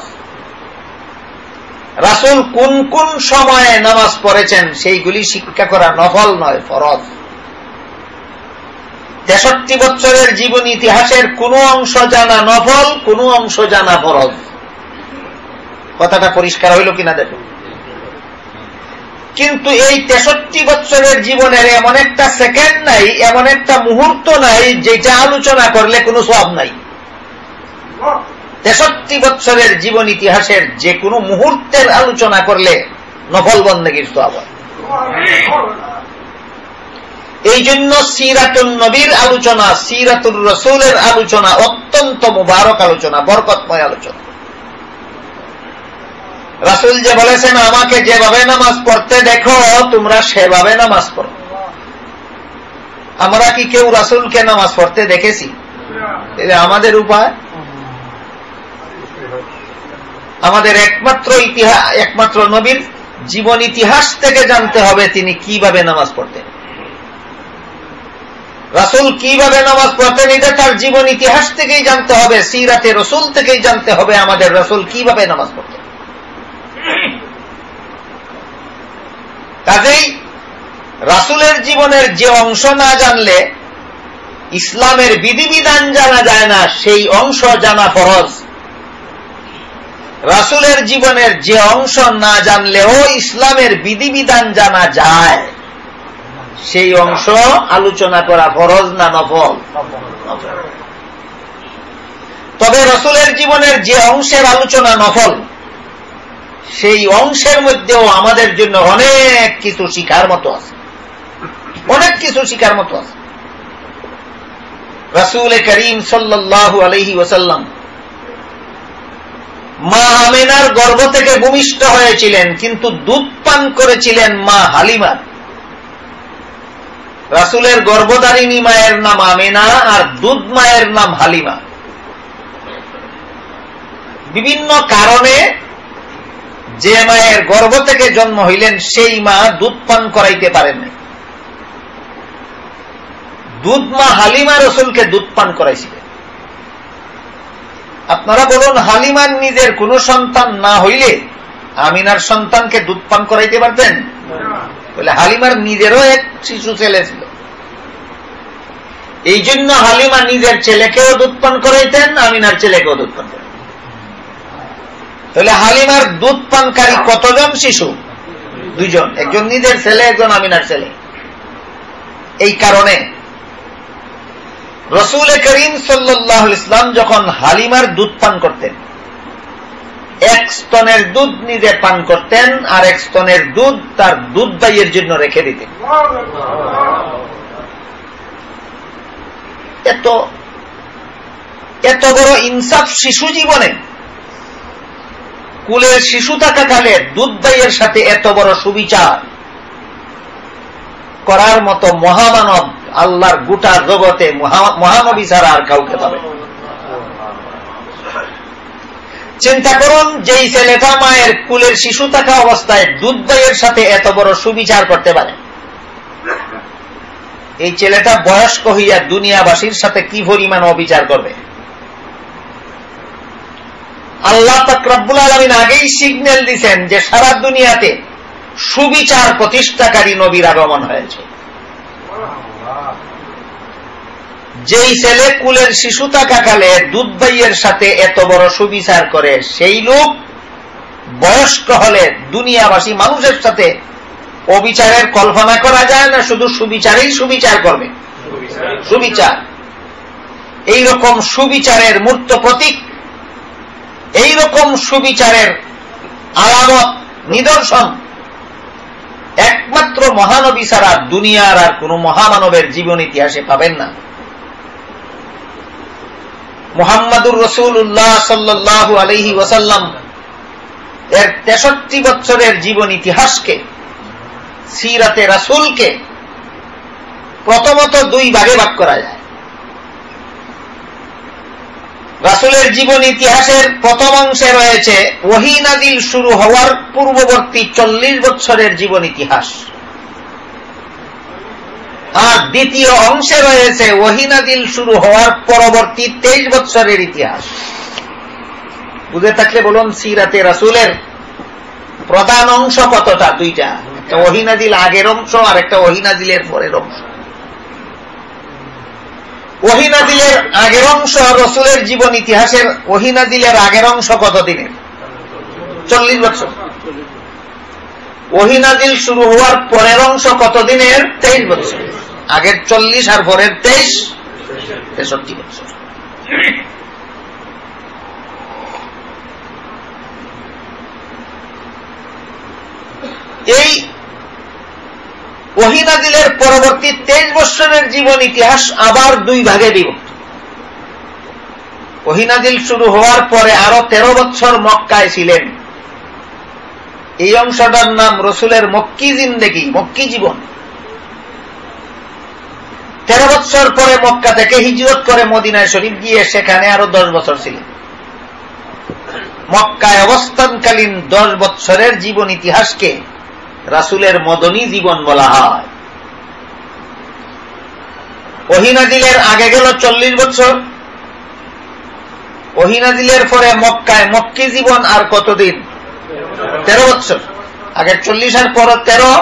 রাসূল কোন কোন সময়ে নামাজ পড়েছেন সেইগুলি শিক্ষা করা নফল নয়, ফরজ। 63 বছরের জীবন ইতিহাসের কোন অংশ জানা নফল, কোন অংশ জানা ফরজ। কথাটা পরিষ্কার হইল কিনা দেখুন। কিন্তু এই 63 বছরের জীবনের এমন একটা সেকেন্ড নাই, এমন একটা মুহূর্ত নাই যেটা আলোচনা করলে কোনো সওয়াব নাই। 63 বছরের জীবন ইতিহাসের যে কোনো মুহূর্তের আলোচনা করলে নফল বন্দেগীর সওয়াব হয়। এই জন্য সিরাতুন নবীর আলোচনা, সিরাতুর রাসূলের আলোচনা অত্যন্ত মুবারক আলোচনা, বরকতময় আলোচনা। রাসূল যে বলেছেন, আমাকে যেভাবে নামাজ পড়তে দেখো তোমরা সেভাবে নামাজ পড়ো। আমরা কি কেউ রাসূলকে নামাজ পড়তে দেখেছি? এটা আমাদের উপায়। আমাদের একমাত্র নবীর জীবন ইতিহাস থেকে জানতে হবে তিনি কিভাবে নামাজ পড়তেন। রাসূল কিভাবে নামাজ পড়তেন এটা তার জীবন ইতিহাস থেকেই জানতে হবে, সিরাতে রাসূল থেকেই জানতে হবে আমাদের রাসূল কিভাবে নামাজ পড়তেন। কাজেই রাসূলের জীবনের যে অংশ না জানলে ইসলামের বিধিবিধান জানা যায় না, সেই অংশ জানা ফরজ। রাসূলের জীবনের যে অংশ না জানলেও ইসলামের বিধিবিধান জানা যায়, সেই অংশ আলোচনা করা ফরজ না নফল? তবে রাসূলের জীবনের যে অংশের আলোচনা নফল, সেই অংশের মধ্যেও আমাদের জন্য অনেক কিছু শিখার মতো আছে, অনেক কিছু শিখার মতো আছে। রাসূল করিম সাল্লাল্লাহু আলাইহি ওয়াসাল্লাম মা আমিনার গর্ভ থেকে ভূমিষ্ঠ হয়েছিলেন, কিন্তু দুধ পান করেছিলেন মা হালিমা। রাসূলের গর্ভধারিণী মায়ের নাম আমিনা আর দুধ মায়ের নাম হালিমা। বিভিন্ন কারণে যে মায়ের গর্ভ থেকে জন্ম হইলেন সেই মা দুধ পান করাইতে পারেন না। দুধ মা হালিমা রাসূলকে দুধ পান করাইছিলেন। আপনারা বলুন, হালিমার নিজের কোন সন্তান না হইলে আমিনার সন্তানকে দুধ পান করাইতে পারতেন? বলে হালিমার নিজেরও এক শিশু ছেলে ছিল, এই জন্য হালিমা নিজের ছেলেকেও দুধ পান করাইতেন, আমিনার ছেলেকেও দুধ পান করাইতেন। তাহলে হালিমার দুধ পানকারী কতজন শিশু? দুইজন, একজন নিজের ছেলে, একজন আমিনার ছেলে। এই কারণে রাসূল করিম সাল্লাল্লাহু আলাইহি ওয়াসাল্লাম যখন হালিমার দুধ পান করতেন, এক স্তনের দুধ নিজে পান করতেন আর এক স্তনের দুধ তার দুধ ভাইয়ের জন্য রেখে দিতেন। এত বড় ইনসাফ শিশু জীবনে, কুলের শিশু থাকাকালে দুধ ভাইয়ের সাথে এত বড় সুবিচার করার মতো মহামানব আল্লাহর গোটা জগতে মহানবী ছাড়া আর কাউকে পাবে। চিন্তা করুন, যেই ছেলেটা মায়ের কুলের শিশু থাকা অবস্থায় দুধ ভাইয়ের সাথে এত বড় সুবিচার করতে পারে, এই ছেলেটা বয়স্ক হইয়া দুনিয়াবাসীর সাথে কি পরিমাণ অবিচার করবে। আল্লাহ পাক রব্বুল আলামিন আগেই সিগন্যাল দিয়েছেন যে সারা দুনিয়াতে সুবিচার প্রতিষ্ঠাকারী নবীর আগমন হয়েছে। যেই ছেলে কুলের শিশু থাকাকালে দুধ ভাইয়ের সাথে এত বড় সুবিচার করে, সেই লোক বয়স্ক হলে দুনিয়াবাসী মানুষের সাথে অবিচারের কল্পনা করা যায় না, শুধু সুবিচারেই সুবিচার করবে। সুবিচার, এইরকম সুবিচারের মূর্ত প্রতীক, এইরকম সুবিচারের আলামত, নিদর্শন একমাত্র মহানবী ছাড়া দুনিয়ার আর কোন মহামানবের জীবন ইতিহাসে পাবেন না। মুহাম্মাদুর রাসূলুল্লাহ সাল্লাল্লাহু আলাইহি ওয়াসাল্লাম এর 63 বছরের জীবন ইতিহাসকে, সিরাতে রাসূলকে প্রথমত দুই ভাগে ভাগ করা যায়। রাসূলের জীবন ইতিহাসের প্রথম অংশে রয়েছে ওহী নাযিল শুরু হওয়ার পূর্ববর্তী 40 বছরের জীবন ইতিহাস, আর দ্বিতীয় অংশে রয়েছে ওহী নাযিল শুরু হওয়ার পরবর্তী 23 বছরের ইতিহাস। বুঝে থাকলে বলুন, সিরাতে রাসূলের প্রধান অংশ কতটা? দুইটা, একটা ওহী নাযিল আগের অংশ আর একটা ওহী নাযিলের পরের অংশ। ওহী নাযিলের আগের অংশ, রাসূলের জীবন ইতিহাসের ওহী নাযিলের আগের অংশ কত দিনের? 40 বছর। ওহী নাযিল শুরু হওয়ার পরের অংশ কত দিনের? 23 বছর। আগের 40 আর পরের 23, 63 বছর। এই ওহী নাযিলের পরবর্তী 23 বছরের জীবন ইতিহাস আবার দুই ভাগে বিভক্ত। ওহী নাযিল শুরু হওয়ার পরে আরো 13 বছর মক্কায় ছিলেন, এই অংশটার নাম রাসূলের মক্কি জিন্দেগি, মক্কি জীবন। 13 বছর পরে মক্কা থেকে হিজরত করে মদিনায় শরীফ গিয়ে সেখানে আরো 10 বছর ছিলেন। মক্কায় অবস্থানকালীন 10 বছরের জীবন ইতিহাসকে রাসূলের মদনী জীবন বলা হয়। ওহী নাযিলের আগে গেল 40 বছর, ওহী নাযিলের পরে মক্কায় মক্কি জীবন আর কতদিন? 13 বছর। আগের 40 আর পর 13,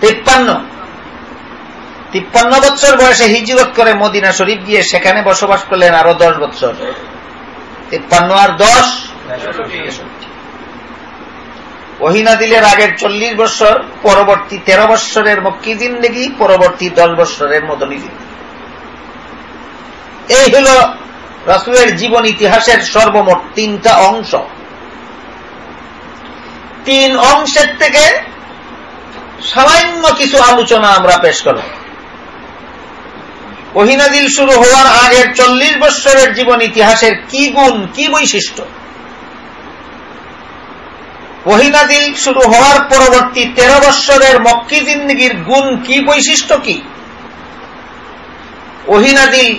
53। 53 বছর বয়সে হিজরত করে মদিনা শরীফ গিয়ে সেখানে বসবাস করলেন আরো 10 বছর। 53 আর 10 ওহী নাযিলের আগের 40 বছর, পরবর্তী 13 বছরের মক্কি জিন্দেগি, পরবর্তী 10 বছরের মদনী জিন্দেগি। এই হল রাসূলের জীবন ইতিহাসের সর্বমোট 3টা অংশ। 3 অংশের থেকে সামান্য কিছু আলোচনা আমরা পেশ করব। ওহী নাযিল শুরু হওয়ার আগের 40 বছরের জীবন ইতিহাসের কি গুণ, কি বৈশিষ্ট্য, ওহী নাযিল শুরু হওয়ার পরবর্তী 13 বছরের মক্কি জিন্দেগির গুণ কি, বৈশিষ্ট্য কি, ওহী নাযিল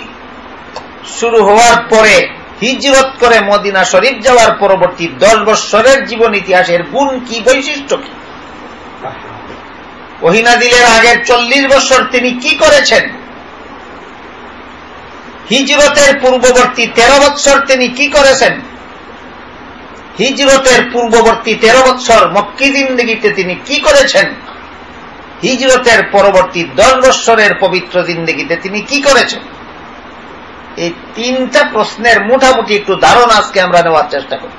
শুরু হওয়ার পরে হিজরত করে মদিনা শরীফ যাওয়ার পরবর্তী 10 বছরের জীবন ইতিহাসের গুণ কি, বৈশিষ্ট্য কি, ওহী নাযিলের আগের 40 বছর তিনি কি করেছেন, হিজরতের পূর্ববর্তী 13 বছর তিনি কি করেছেন, হিজরতের পূর্ববর্তী 13 বছর মক্কি জিন্দেগিতে তিনি কি করেছেন, হিজরতের পরবর্তী 10 বছরের পবিত্র জিন্দেগিতে তিনি কি করেছেন। এই 3টা প্রশ্নের মোটামুটি একটু ধারণা আজকে আমরা নেওয়ার চেষ্টা করি।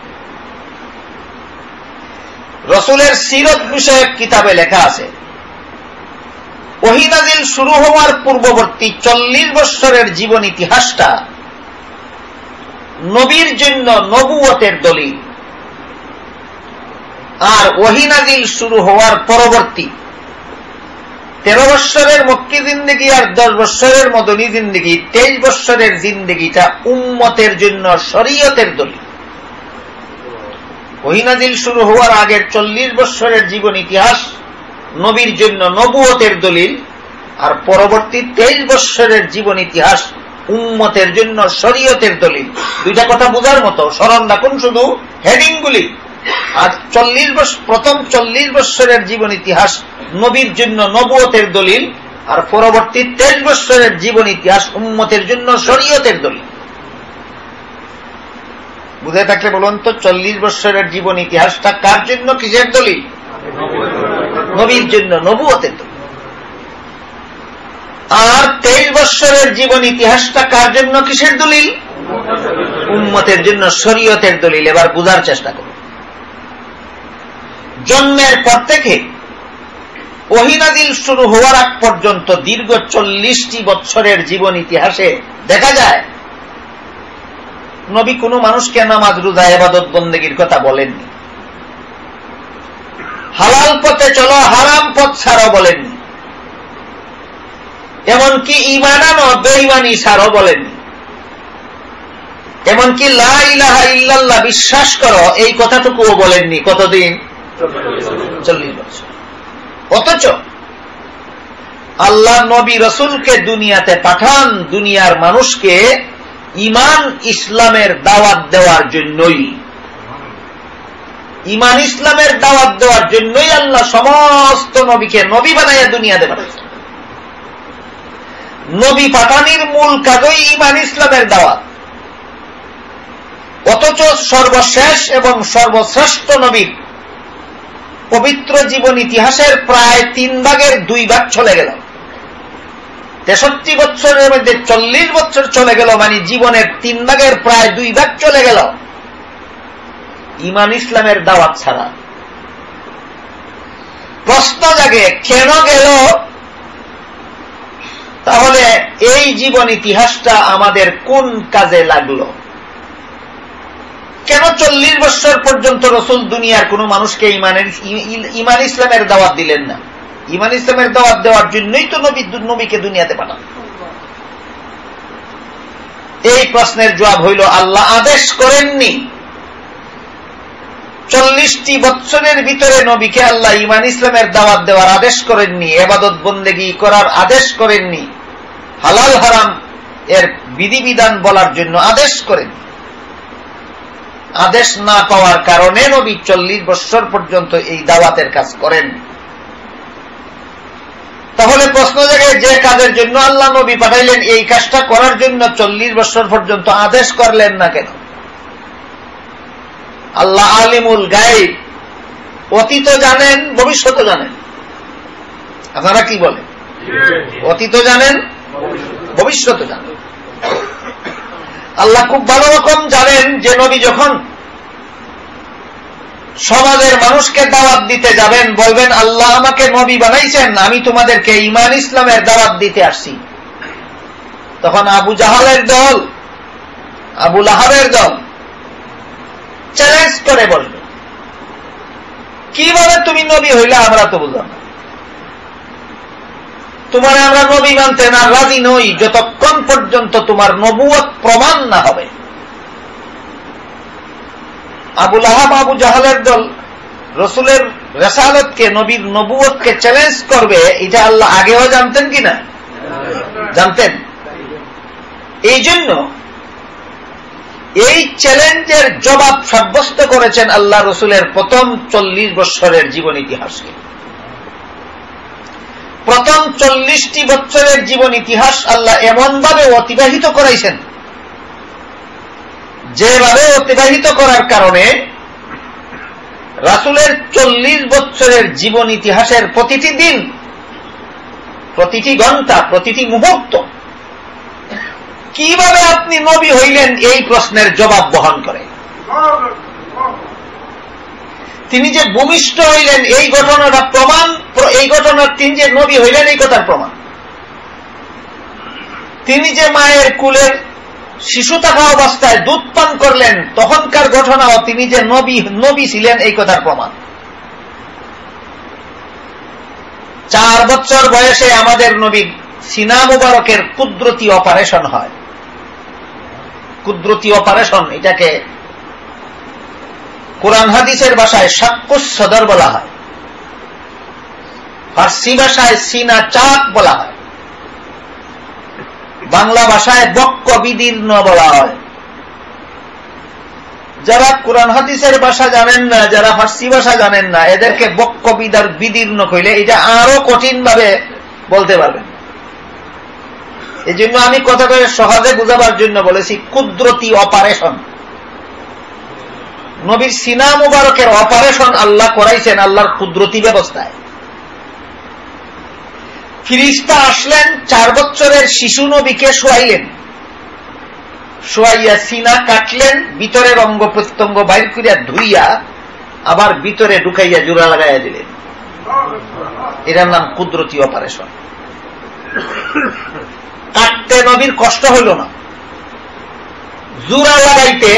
রাসূলের সিরত বিষয়ক কিতাবে লেখা আছে, ওহী নাযিল শুরু হওয়ার পূর্ববর্তী 40 বছরের জীবন ইতিহাসটা নবীর জন্য নবুয়তের দলিল, আর ওহী নাযিল শুরু হওয়ার পরবর্তী 13 বছরের মক্কি জিন্দেগি আর 10 বছরের মদনী জিন্দেগি, 23 বছরের জিন্দেগিটা উম্মতের জন্য শরীয়তের দলিল। ওহী নাযিল শুরু হওয়ার আগের 40 বছরের জীবন ইতিহাস নবীর জন্য নবুয়তের দলিল, আর পরবর্তী 23 বছরের জীবন ইতিহাস উম্মতের জন্য শরীয়তের দলিল। দুইটা কথা বোঝার মতো, স্মরণ রাখুন শুধু হেডিংগুলি। আর প্রথম 40 বছরের জীবন ইতিহাস নবীর জন্য নবুয়তের দলিল, আর পরবর্তী 23 বছরের জীবন ইতিহাস উম্মতের জন্য শরীয়তের দলিল। বুঝে থাকলে বলুন তো, 40 বছরের জীবন ইতিহাসটা কার জন্য, কিসের দলিল? নবীর জন্য নবুয়তের দলিল। আর 23 বছরের জীবন ইতিহাসটা কার জন্য, কিসের দলিল? উম্মতের জন্য শরীয়তের দলিল। এবার বুঝার চেষ্টা করুন। জন্মের পর থেকে ওহী নাযিল শুরু হওয়ার আগ পর্যন্ত দীর্ঘ 40টি বছরের জীবন ইতিহাসে দেখা যায় নবী কোনো মানুষকে নামাজ, রোজা, ইবাদত, বন্দেগীর কথা বলেননি। হালাল পথে চলো, হারাম পথ ছাড়ো বলেননি। এমনকি ঈমান আনো, বেঈমানি ছাড়ো বলেননি। এমনকি লা ইলাহা ইল্লাল্লাহ বিশ্বাস করো, এই কথাটুকুও বলেননি। কতদিন? 40 বছর। অথচ আল্লাহ নবী রাসূলকে দুনিয়াতে পাঠান দুনিয়ার মানুষকে ঈমান ইসলামের দাওয়াত দেওয়ার জন্যই। ঈমান ইসলামের দাওয়াত দেওয়ার জন্যই আল্লাহ সমস্ত নবীকে নবী বানাইয়া দুনিয়াতে পাঠাইছেন। নবী পাঠানির মূল কাজই ঈমান ইসলামের দাওয়াত। অথচ সর্বশেষ এবং সর্বশ্রেষ্ঠ নবীর পবিত্র জীবন ইতিহাসের প্রায় 3 ভাগের 2 ভাগ চলে গেল। 63 বছরের মধ্যে 40 বছর চলে গেল, মানে জীবনের 3 ভাগের প্রায় 2 ভাগ চলে গেল ঈমান ইসলামের দাওয়াত ছাড়া। প্রশ্ন জাগে, কেন গেল? তাহলে এই জীবন ইতিহাসটা আমাদের কোন কাজে লাগলো? কেন 40 বছর পর্যন্ত রাসূল দুনিয়ার কোন মানুষকে ঈমান ইসলামের দাওয়াত দিলেন না? ঈমান ইসলামের দাওয়াত দেওয়ার জন্যই তো নবীকে দুনিয়াতে পাঠান। এই প্রশ্নের জবাব হইল, আল্লাহ আদেশ করেননি। 40টি বছরের ভিতরে নবীকে আল্লাহ ঈমান ইসলামের দাওয়াত দেওয়ার আদেশ করেননি, ইবাদত বন্দেগী করার আদেশ করেননি, হালাল হারাম এর বিধিবিধান বলার জন্য আদেশ করেননি। আদেশ না পাওয়ার কারণে নবী 40 বছর পর্যন্ত এই দাওয়াতের কাজ করেন। তাহলে প্রশ্ন জাগে, যে কাজের জন্য আল্লাহ নবী পাঠাইলেন এই কাজটা করার জন্য 40 বছর পর্যন্ত আদেশ করলেন না কেন? আল্লাহ আলিমুল গায়ব, অতীত জানেন, ভবিষ্যৎ জানেন। আপনারা কি বলেন? অতীত জানেন, ভবিষ্যৎ জানেন। আল্লাহ খুব ভালো রকম জানেন যে নবী যখন সমাজের মানুষকে দাওয়াত দিতে যাবেন, বলবেন আল্লাহ আমাকে নবী বানাইছেন, আমি তোমাদেরকে ঈমান ইসলামের দাওয়াত দিতে আসছি, তখন আবু জাহালের দল, আবু লাহাবের দল চ্যালেঞ্জ করে বলবে, কিভাবে তুমি নবী হইলে আমরা তো বুঝলাম না, তোমার আমরা নবী মানতে না রাজি নই যতক্ষণ পর্যন্ত তোমার নবুয়ত প্রমাণ না হবে। আবু লাহাব, আবু জাহালের দল রসুলের রিসালাতকে, নবীর নবুয়তকে চ্যালেঞ্জ করবে, এটা আল্লাহ আগেও জানতেন কিনা? জানতেন। এই জন্য এই চ্যালেঞ্জের জবাব সাব্যস্ত করেছেন আল্লাহ রসুলের প্রথম 40 বছরের জীবন ইতিহাসকে। প্রথম 40টি বছরের জীবন ইতিহাস আল্লাহ এমন ভাবে অতিবাহিত করাইছেন, যেভাবে অতিবাহিত করার কারণে রাসূলের 40 বছরের জীবন ইতিহাসের প্রতিটি দিন, প্রতিটি ঘন্টা, প্রতিটি মুহূর্ত কিভাবে আপনি নবী হইলেন এই প্রশ্নের জবাব বহন করে। তিনি যে ভূমিষ্ঠ হইলেন এই ঘটনাটা প্রমাণ, এই ঘটনার তিনি যে নবী হইলেন এই কথার প্রমাণ। তিনি যে মায়ের কুলের শিশু থাকা অবস্থায় দুধ পান করলেন তখনকার ঘটনাও তিনি যে নবী ছিলেন এই কথার প্রমাণ। 4 বছর বয়সে আমাদের নবীর সিনা মুবারকের কুদরতি অপারেশন হয়। কুদরতি অপারেশন, এটাকে কোরআন হাদিসের ভাষায় শাক্কুস সদর বলা হয়, ফার্সি ভাষায় সিনা চাক বলা হয়, বাংলা ভাষায় বক্ষ বিদীর্ণ বলা হয়। যারা কোরআন হাদিসের ভাষা জানেন না, যারা ফার্সি ভাষা জানেন না, এদেরকে বক্ষ বিদীর্ণ কইলে এটা আরো কঠিন ভাবে বলতে পারবেন। এই জন্য আমি কথাটা সহজে বুঝাবার জন্য বলেছি কুদরতি অপারেশন। নবীর সিনা মুবারকের অপারেশন আল্লাহ করাইছেন আল্লাহর কুদরতি ব্যবস্থায়। ফিরিস্তা আসলেন, 4 বছরের শিশু নবীকে শোয়াইলেন, শোয়াইয়া সিনা কাটলেন, ভিতরের অঙ্গ প্রত্যঙ্গ বাইর করিয়া ধুইয়া আবার ভিতরে ঢুকাইয়া জোড়া লাগাইয়া দিলেন। এটার নাম কুদরতি অপারেশন। কাটতে নবীর কষ্ট হইল না, জোড়া লাগাইতে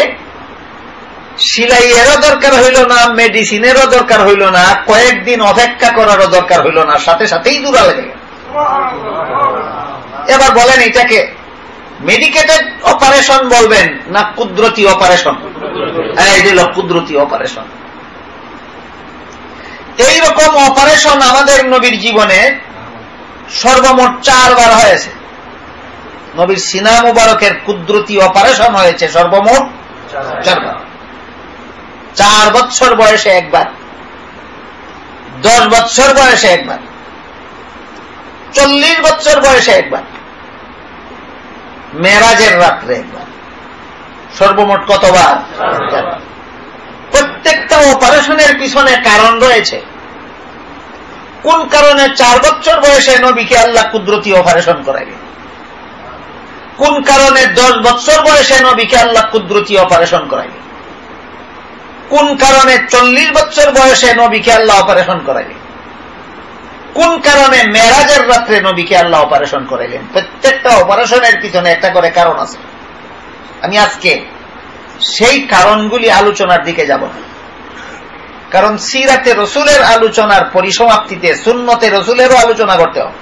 সিলাইয়েরও দরকার হইল না, মেডিসিনেরও দরকার হইল না, কয়েকদিন অপেক্ষা করারও দরকার হইল না, সাথে সাথেই জোড়া লেগে গেল। এবার বলেন এটাকে মেডিকেটেড অপারেশন বলবেন না কুদরতি অপারেশন? এই হল কুদরতি অপারেশন। এইরকম অপারেশন আমাদের নবীর জীবনে সর্বমোট 4 বার হয়েছে। নবীর সিনা মুবারকের কুদরতি অপারেশন হয়েছে সর্বমোট 4 বার। 4 বছর বয়সে একবার, 10 বছর বয়সে একবার, 40 বছর বয়সে একবার, মেরাজের রাত্রে একবার। সর্বমোট কতবার? 4 বার। প্রত্যেকটা অপারেশনের পিছনে কারণ রয়েছে। কোন কারণে 4 বছর বয়সে নবীকে আল্লাহ কুদরতি অপারেশন করাইলেন? কোন কারণে 10 বছর বয়সে নবীকে আল্লাহ কুদরতি অপারেশন করাইলেন? কোন কারণে 40 বছর বয়সে নবীকে আল্লাহ অপারেশন করাইলেন? কোন কারণে মেরাজের রাত্রে নবীকে আল্লাহ অপারেশন করাইলেন? প্রত্যেকটা অপারেশনের পিছনে একটা করে কারণ আছে। আমি আজকে সেই কারণগুলি আলোচনার দিকে যাব না, কারণ সিরাতে রসুলের আলোচনার পরিসমাপ্তিতে সুন্নতে রসুলেরও আলোচনা করতে হবে।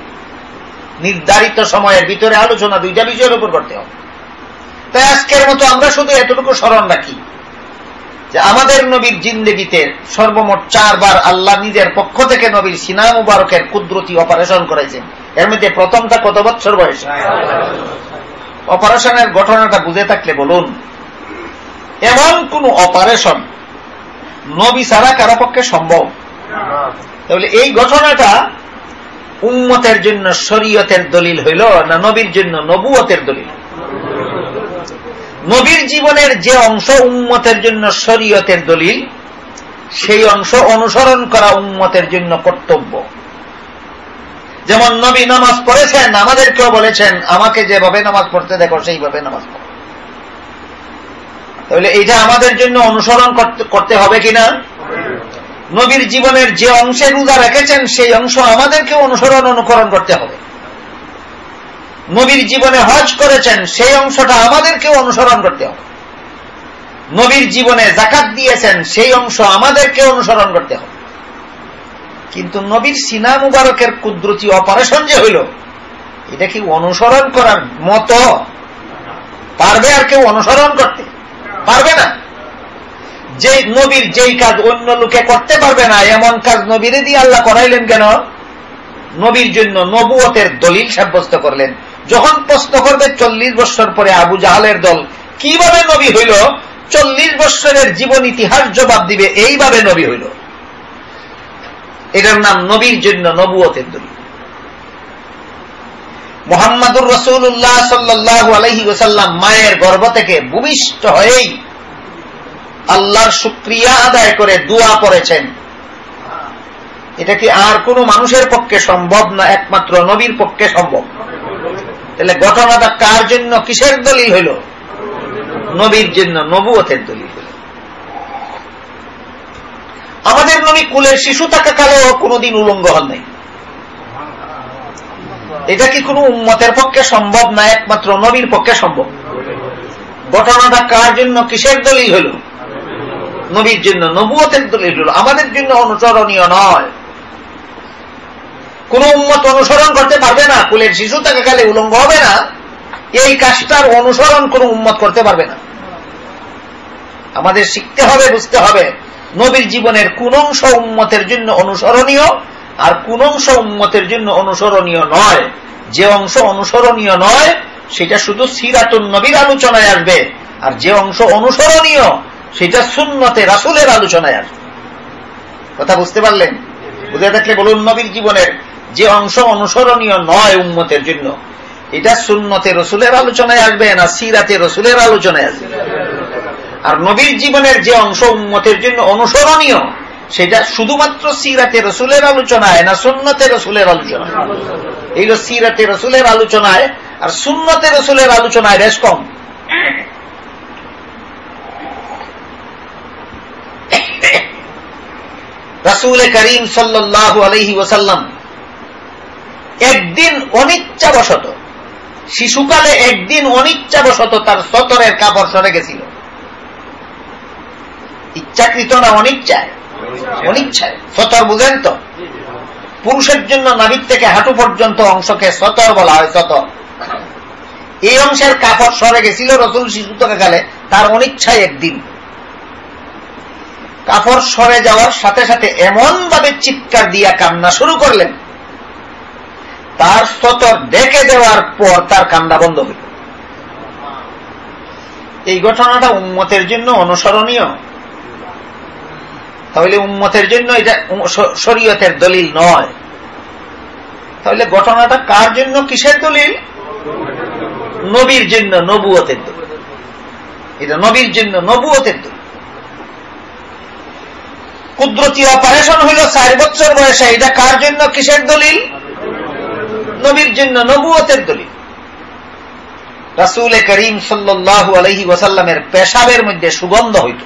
নির্ধারিত সময়ের ভিতরে আলোচনা 2টা বিষয়ের উপর করতে হবে। তাই আজকের মতো আমরা শুধু এতটুকু স্মরণ রাখি যে আমাদের নবীর জিন্দেগিতে সর্বমোট 4 বার আল্লাহ নিজের পক্ষ থেকে নবীর সিনা মুবারকের কুদরতি অপারেশন করেছেন। এর মধ্যে প্রথমটা কত বছর বয়সে? অপারেশনের ঘটনাটা বুঝে থাকলে বলুন, এমন কোন অপারেশন নবী ছাড়া কারো পক্ষে সম্ভব? তাহলে এই ঘটনাটা উম্মতের জন্য শরীয়তের দলিল হইল না নবীর জন্য নবুয়তের দলিল? নবীর জীবনের যে অংশ উম্মতের জন্য শরীয়তের দলিল, সেই অংশ অনুসরণ করা উম্মতের জন্য কর্তব্য। যেমন নবী নামাজ পড়েছেন, আমাদেরকেও বলেছেন আমাকে যেভাবে নামাজ পড়তে দেখো সেইভাবে নামাজ পড়ো। তাহলে এটা আমাদের জন্য অনুসরণ করতে হবে কিনা? নবীর জীবনের যে অংশে রোজা রেখেছেন সেই অংশ আমাদেরকে অনুকরণ করতে হবে। নবীর জীবনে হজ করেছেন সেই অংশটা আমাদেরকে অনুসরণ করতে হবে। নবীর জীবনে যাকাত দিয়েছেন সেই অংশ আমাদেরকে অনুসরণ করতে হবে। কিন্তু নবীর সিনা মুবারকের কুদরতি অপারেশন যে হইল, এটা কি অনুসরণ করার মতো? পারবে আর কেউ অনুসরণ করতে? পারবে না। যে নবীর যেই কাজ অন্য লোকে করতে পারবে না, এমন কাজ নবীরে দিয়ে আল্লাহ করাইলেন কেন? নবীর জন্য নবুয়তের দলিল সাব্যস্ত করলেন। যখন প্রশ্ন করবে 40 বছর পরে আবু জাহালের দল কিভাবে নবী হইল, 40 বছরের জীবন ইতিহাস জবাব দিবে এইভাবে নবী হইল। এটার নাম নবীর জন্য নবুয়তের দলিল। মুহাম্মাদুর রাসূলুল্লাহ সাল্লাল্লাহু আলাইহি ওয়াসাল্লাম মায়ের গর্ভ থেকে ভূমিষ্ঠ হয়েই আল্লাহর শুকরিয়া আদায় করে দোয়া পড়েছেন। এটা কি আর কোন মানুষের পক্ষে সম্ভব না? একমাত্র নবীর পক্ষে সম্ভব। তাহলে ঘটনাটা কার জন্য, কিসের দলিল হইল? নবীর জন্য নবুয়তের দলিল হইল। আমাদের নবী কুলের শিশু থাকাকালেও কোনদিন উলঙ্গ হন নাই। এটা কি কোন উম্মতের পক্ষে সম্ভব না? একমাত্র নবীর পক্ষে সম্ভব। ঘটনাটা কার জন্য, কিসের দলিল হইল? নবীর জন্য নবুয়তের দলিল হইল। আমাদের জন্য অনুসরণীয় নয়। কোন উম্মত অনুসরণ করতে পারবে না। কুলের শিশু থাকাকালে উলঙ্গ হবে না, এই কাজটার অনুসরণ কোন উম্মত করতে পারবে না। আমাদের শিখতে হবে, বুঝতে হবে নবীর জীবনের কোন অংশ উম্মতের জন্য অনুসরণীয় আর কোন অংশ উম্মতের জন্য অনুসরণীয় নয়। যে অংশ অনুসরণীয় নয় সেটা শুধু সিরাতুন নবীর আলোচনায় আসবে, আর যে অংশ অনুসরণীয় সেটা সুন্নতে রাসূলের আলোচনায় আসবে। কথা বুঝতে পারলেন? বুঝে থাকলে বলুন, নবীর জীবনের যে অংশ অনুসরণীয় নয় উম্মতের জন্য, এটা সুন্নতে রাসূলের আলোচনায় আসবে না সিরাতে রাসূলের আলোচনায় আসবে। আর নবীর জীবনের যে অংশ উম্মতের জন্য অনুসরণীয়, সেটা শুধুমাত্র সিরাতে রাসূলের আলোচনায় না সুন্নতে রাসূলের আলোচনায়। এই সিরাতে রাসূলের আলোচনায় আর সুন্নতে রাসূলের আলোচনায় বেশ কম। রাসূল করিম সাল্লাল্লাহু আলাইহি ওয়াসাল্লাম একদিন অনিচ্ছাবশত, শিশুকালে একদিন অনিচ্ছাবশত তার সতরের কাপড় সরে গেছিল। ইচ্ছাকৃত না অনিচ্ছায়? অনিচ্ছায়। সতর বুঝেন তো? পুরুষের জন্য নাভির থেকে হাঁটু পর্যন্ত অংশকে সতর বলা হয়। সতর, এই অংশের কাপড় সরে গেছিল রাসূল শিশু থাকাকালে, তার অনিচ্ছায় একদিন। কাপড় সরে যাওয়ার সাথে সাথে এমন ভাবে চিৎকার দিয়া কান্না শুরু করলেন, তার সতর ঢেকে দেওয়ার পর তার কান্না বন্ধ হইল। এই ঘটনাটা উম্মতের জন্য অনুসরণীয়। তাহলে উম্মতের জন্য এটা শরীয়তের দলিল নয়। তাহলে ঘটনাটা কার জন্য, কিসের দলিল? নবীর জন্য নবুয়তের দলিল। এটা নবীর জন্য নবুয়তের দলিল। কুদরতি অপারেশন হইল 4 বছর বয়সে, এটা কার জন্য, কিসের দলিল? নবীর জন্য নবুয়তের দলিল। রাসূল করিম সাল্লাল্লাহু আলাইহি ওয়াসাল্লামের পেশাবের মধ্যে সুগন্ধ হইত,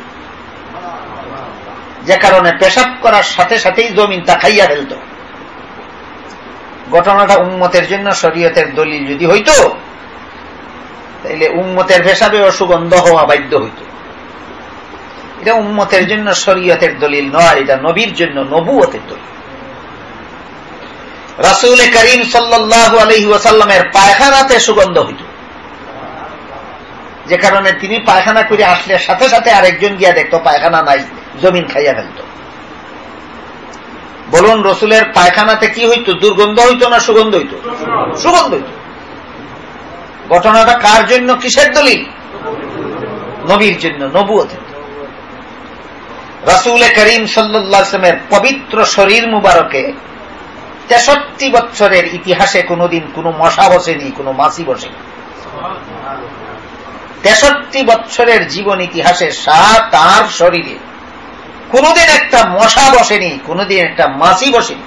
যে কারণে পেশাব করার সাথে সাথেই জমিন তা খাইয়া ফেলত। ঘটনাটা উম্মতের জন্য শরীয়তের দলিল যদি হইত, তাইলে উম্মতের পেশাবেও সুগন্ধ হওয়া বাধ্য হইত। এটা উম্মতের জন্য শরীয়তের দলিল নয়, এটা নবীর জন্য নবুয়তের দলিল। রাসূল করিম সাল্লাল্লাহু আলাইহি ওয়াসাল্লামের পায়খানাতে সুগন্ধ হইত, যে কারণে তিনি পায়খানা করে আসলে সাথে সাথে আরেকজন গিয়া দেখতো পায়খানা নাই, জমিন খাইয়া ফেলত। বলুন, রাসূলের পায়খানাতে কি হইত? দুর্গন্ধ হইত না সুগন্ধ হইত? সুগন্ধ হইত। ঘটনাটা কার জন্য, কিসের দলিল? নবীর জন্য নবুয়তের। রাসূল করিম সাল্লাল্লাহু আলাইহি ওয়াসাল্লামের পবিত্র শরীর মুবারকে 63 বছরের ইতিহাসে কোনদিন কোনো মশা বসেনি, কোনো মাছি বসেনি। 63 বছরের জীবন ইতিহাসে তার শরীরে কোনদিন একটা মশা বসেনি, কোনদিন একটা মাছি বসেনি।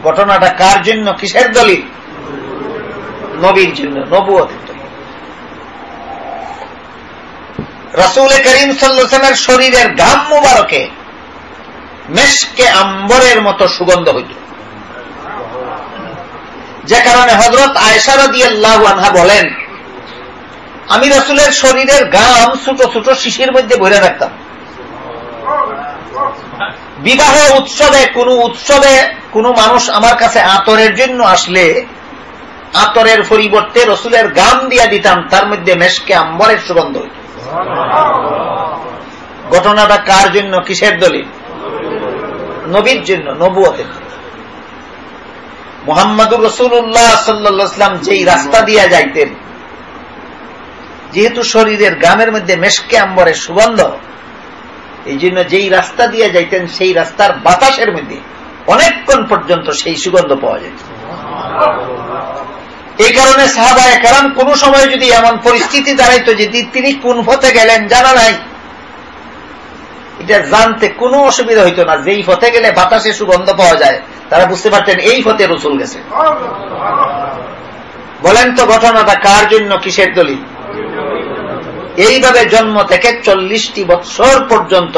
ঘটনাটা কার জন্য, কিসের দলিল? নবীর জন্য, নবুয়তের দলিল। রাসূল করিম সাল্লাল্লাহু আলাইহি ওয়াসাল্লামের শরীরের ঘাম মুবারকে মেশকে আম্বরের মতো সুগন্ধ হইত, যে কারণে হযরত আয়েশা রাদিয়াল্লাহু আনহা বলেন, আমি রাসূলের শরীরের ঘাম ছোট ছোট শিশির মধ্যে ভরে রাখতাম। বিবাহ উৎসবে কোনো মানুষ আমার কাছে আতরের জন্য আসলে আতরের পরিবর্তে রাসূলের ঘাম দিয়া দিতাম, তার মধ্যে মেশকে আম্বরের সুগন্ধ হইত। ঘটনাটা কার জন্য, কিসের দলিল? নবীর জন্য, নবুয়তের। মুহাম্মদুর রাসূলুল্লাহ সাল্লাল্লাহু আলাইহি ওয়াসাল্লাম যেই রাস্তা দিয়া যাইতেন, যেহেতু শরীরের ঘামের মধ্যে মেশকে আম্বরের সুগন্ধ, এই জন্য যেই রাস্তা দিয়ে যাইতেন সেই রাস্তার বাতাসের মধ্যে অনেকক্ষণ পর্যন্ত সেই সুগন্ধ পাওয়া যেত। এই কারণে সাহাবায়ে কেরাম কোন সময় যদি এমন পরিস্থিতি দাঁড়াইতো যে তিনি কোন পথে গেলেন জানা নাই, এটা জানতে কোনো অসুবিধা হইতো না। যেই পথে গেলে বাতাসে সুগন্ধ পাওয়া যায়, তারা বুঝতে পারতেন এই পথে রাসূল গেছে। বলেন তো ঘটনাটা কার জন্য, কিসের দলিল? এইভাবে জন্ম থেকে 40টি বৎসর পর্যন্ত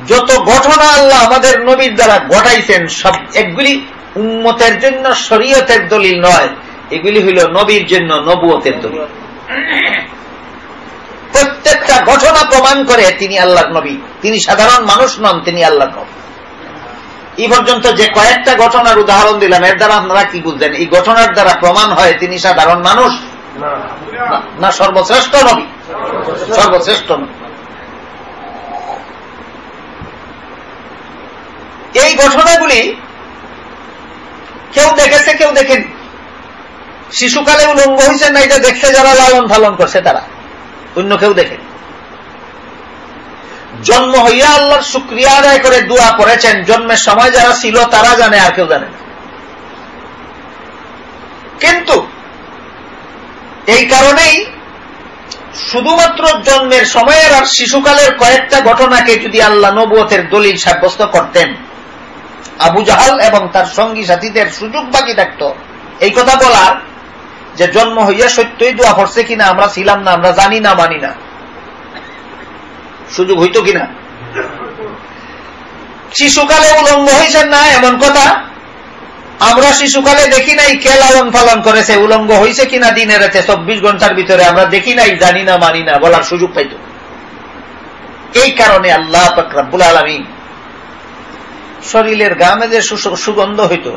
যত ঘটনা আল্লাহ আমাদের নবীর দ্বারা ঘটাইছেন, সব এগুলি উম্মতের জন্য শরীয়তের দলিল নয়, এগুলি হইল নবীর জন্য নবুয়তের দলিল। প্রত্যেকটা ঘটনা প্রমাণ করে তিনি আল্লাহর নবী, তিনি সাধারণ মানুষ নন, তিনি আল্লাহর নবী। এই পর্যন্ত যে কয়েকটা ঘটনার উদাহরণ দিলাম, এর দ্বারা আপনারা কি বুঝলেন? এই ঘটনার দ্বারা প্রমাণ হয় তিনি সাধারণ মানুষ না সর্বশ্রেষ্ঠ নবী? সর্বশ্রেষ্ঠ নবী। এই ঘটনাগুলি কেউ দেখেছে, কেউ দেখেনি। শিশুকালে উলঙ্গ হয়েছে না, এটা দেখছে যারা লালন পালন করছে তারা, অন্য কেউ দেখেনি। জন্ম হইয়া আল্লাহর শুকরিয়া আদায় করে দোয়া করেছেন, জন্মের সময় যারা ছিল তারা জানে, আর কেউ জানে না। কিন্তু এই কারণেই শুধুমাত্র জন্মের সময়ের আর শিশুকালের কয়েকটা ঘটনাকে যদি আল্লাহ নবুয়তের দলিল সাব্যস্ত করতেন, আবু জাহাল এবং তার সঙ্গী সাথীদের সুযোগ বাকি থাকত এই কথা বলার যে জন্ম হইয়া সত্যই দোয়া পড়ছে কিনা আমরা ছিলাম না, আমরা জানি না, মানি না, সুযোগ হইত কিনা? শিশুকালে উলঙ্গ হয়েছেন না এমন কথা আমরা শিশুকালে দেখি নাই, কে লালন পালন করেছে, উলঙ্গ হয়েছে কিনা দিনে রাতে 24 ঘন্টার ভিতরে আমরা দেখি নাই, জানি না, মানি না বলার সুযোগ পাইত। এই কারণে আল্লাহ পাক রব্বুল আলামিন শরীরের ঘামে যে সুগন্ধ হইত,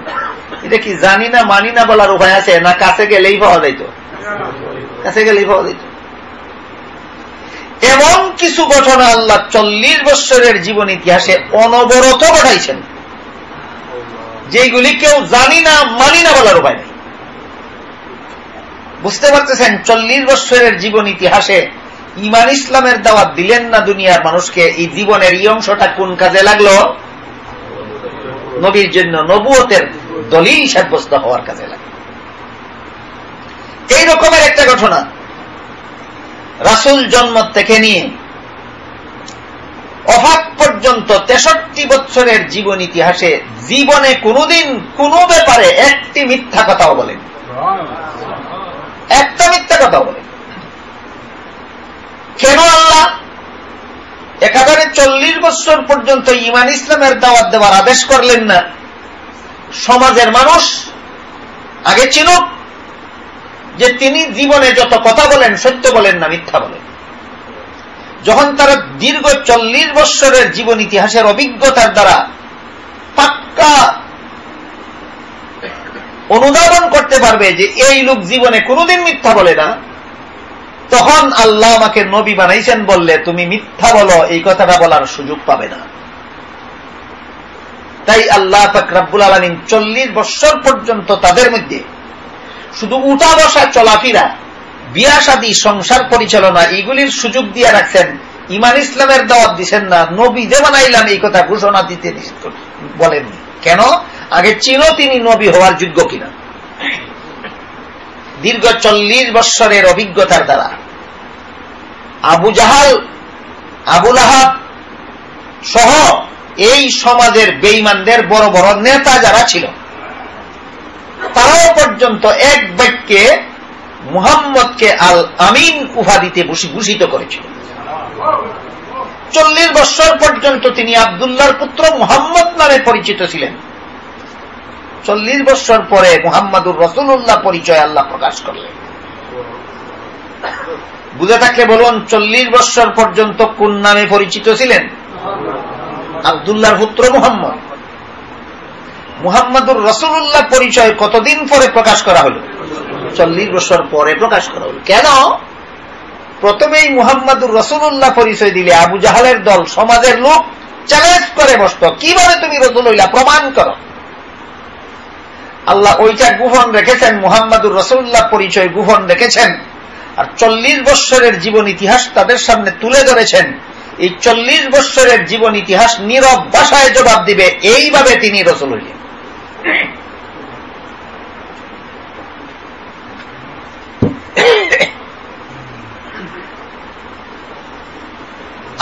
এটা কি জানি না, মানি না বলার উপায় আছে? না কাছে গেলেই পাওয়া যাইত? কাছে গেলেই পাওয়া যাইত। এমন কিছু ঘটনা আল্লাহ 40 বছরের জীবন ইতিহাসে অনবরত ঘটাইছেন, যেগুলি কেউ জানি না, মানি না বলার উপায় নেই। বুঝতে পারতেছেন 40 বছরের জীবন ইতিহাসে ঈমান ইসলামের দাওয়াত দিলেন না দুনিয়ার মানুষকে, এই জীবনের এই অংশটা কোন কাজে লাগলো? নবীর জন্য নবুয়তের দলিল সাব্যস্ত হওয়ার কাজে লাগলো। এই রকমের একটা ঘটনা রাসূল জন্ম থেকে নিয়ে ওফাত পর্যন্ত 63 বছরের জীবন ইতিহাসে জীবনে কোনদিন কোন ব্যাপারে একটি মিথ্যা কথাও বলেন, একটা মিথ্যা কথাও বলেন। কেন আল্লাহ একেবারে 40 বছর পর্যন্ত ঈমান ইসলামের দাওয়াত দেওয়ার আদেশ করলেন না? সমাজের মানুষ আগে চিনুক যে তিনি জীবনে যত কথা বলেন সত্য বলেন না, মিথ্যা বলেন। যখন তারা দীর্ঘ 40 বছরের জীবন ইতিহাসের অভিজ্ঞতার দ্বারা পাক্কা অনুধাবন করতে পারবে যে এই লোক জীবনে কোনদিন মিথ্যা বলে না, তখন আল্লাহ আমাকে নবী বানাইছেন বললে তুমি মিথ্যা বলো, এই কথাটা বলার সুযোগ পাবে না। তাই আল্লাহ পাক রব্বুল আলামিন 40 বছর পর্যন্ত তাদের মধ্যে শুধু উঠা বসা, চলাফেরা, বিয়া শাদী, সংসার পরিচালনা, এইগুলির সুযোগ দিয়ে রাখছেন। ঈমান ইসলামের দাওয়াত দিচ্ছেন না, নবী যে বানাইলাম এই কথা ঘোষণা দিতে বলেননি। কেন? আগে চিনো তিনি নবী হওয়ার যোগ্য কিনা। দীর্ঘ 40 বছরের অভিজ্ঞতার দ্বারা আবু জাহাল, আবু লাহাব সহ এই সমাজের বেঈমানদের বড় বড় নেতা যারা ছিল তারাও পর্যন্ত এক বাক্যে মুহাম্মদকে আল আমিন উপাধিতে ভূষিত করেছিল। 40 বছর পর্যন্ত তিনি আব্দুল্লাহর পুত্র মুহাম্মদ নামে পরিচিত ছিলেন। 40 বছর পরে মুহাম্মাদুর রাসূলুল্লাহ পরিচয় আল্লাহ প্রকাশ করলেন। বুঝে থাকলে বলুন, 40 বছর পর্যন্ত কোন নামে পরিচিত ছিলেন? আব্দুল্লাহর পুত্র মুহাম্মদ। মুহাম্মাদুর রাসূলুল্লাহ পরিচয় কতদিন পরে প্রকাশ করা হলো? 40 বছর পরে প্রকাশ করা হলো। কেন? প্রথমেই মুহাম্মাদুর রাসূলুল্লাহ পরিচয় দিলে আবু জাহালের দল, সমাজের লোক চ্যালেঞ্জ করে বসত, কিভাবে তুমি রাসূল হইলা, প্রমাণ করো। আল্লাহ ওইটা গোপন রেখেছেন, মুহাম্মাদুর রাসূলুল্লাহ পরিচয় গোপন রেখেছেন, আর 40 বছরের জীবন ইতিহাস তাদের সামনে তুলে ধরেছেন। এই 40 বছরের জীবন ইতিহাস নীরব ভাষায় জবাব দিবে, এইভাবে তিনি রাসূল হইলেন।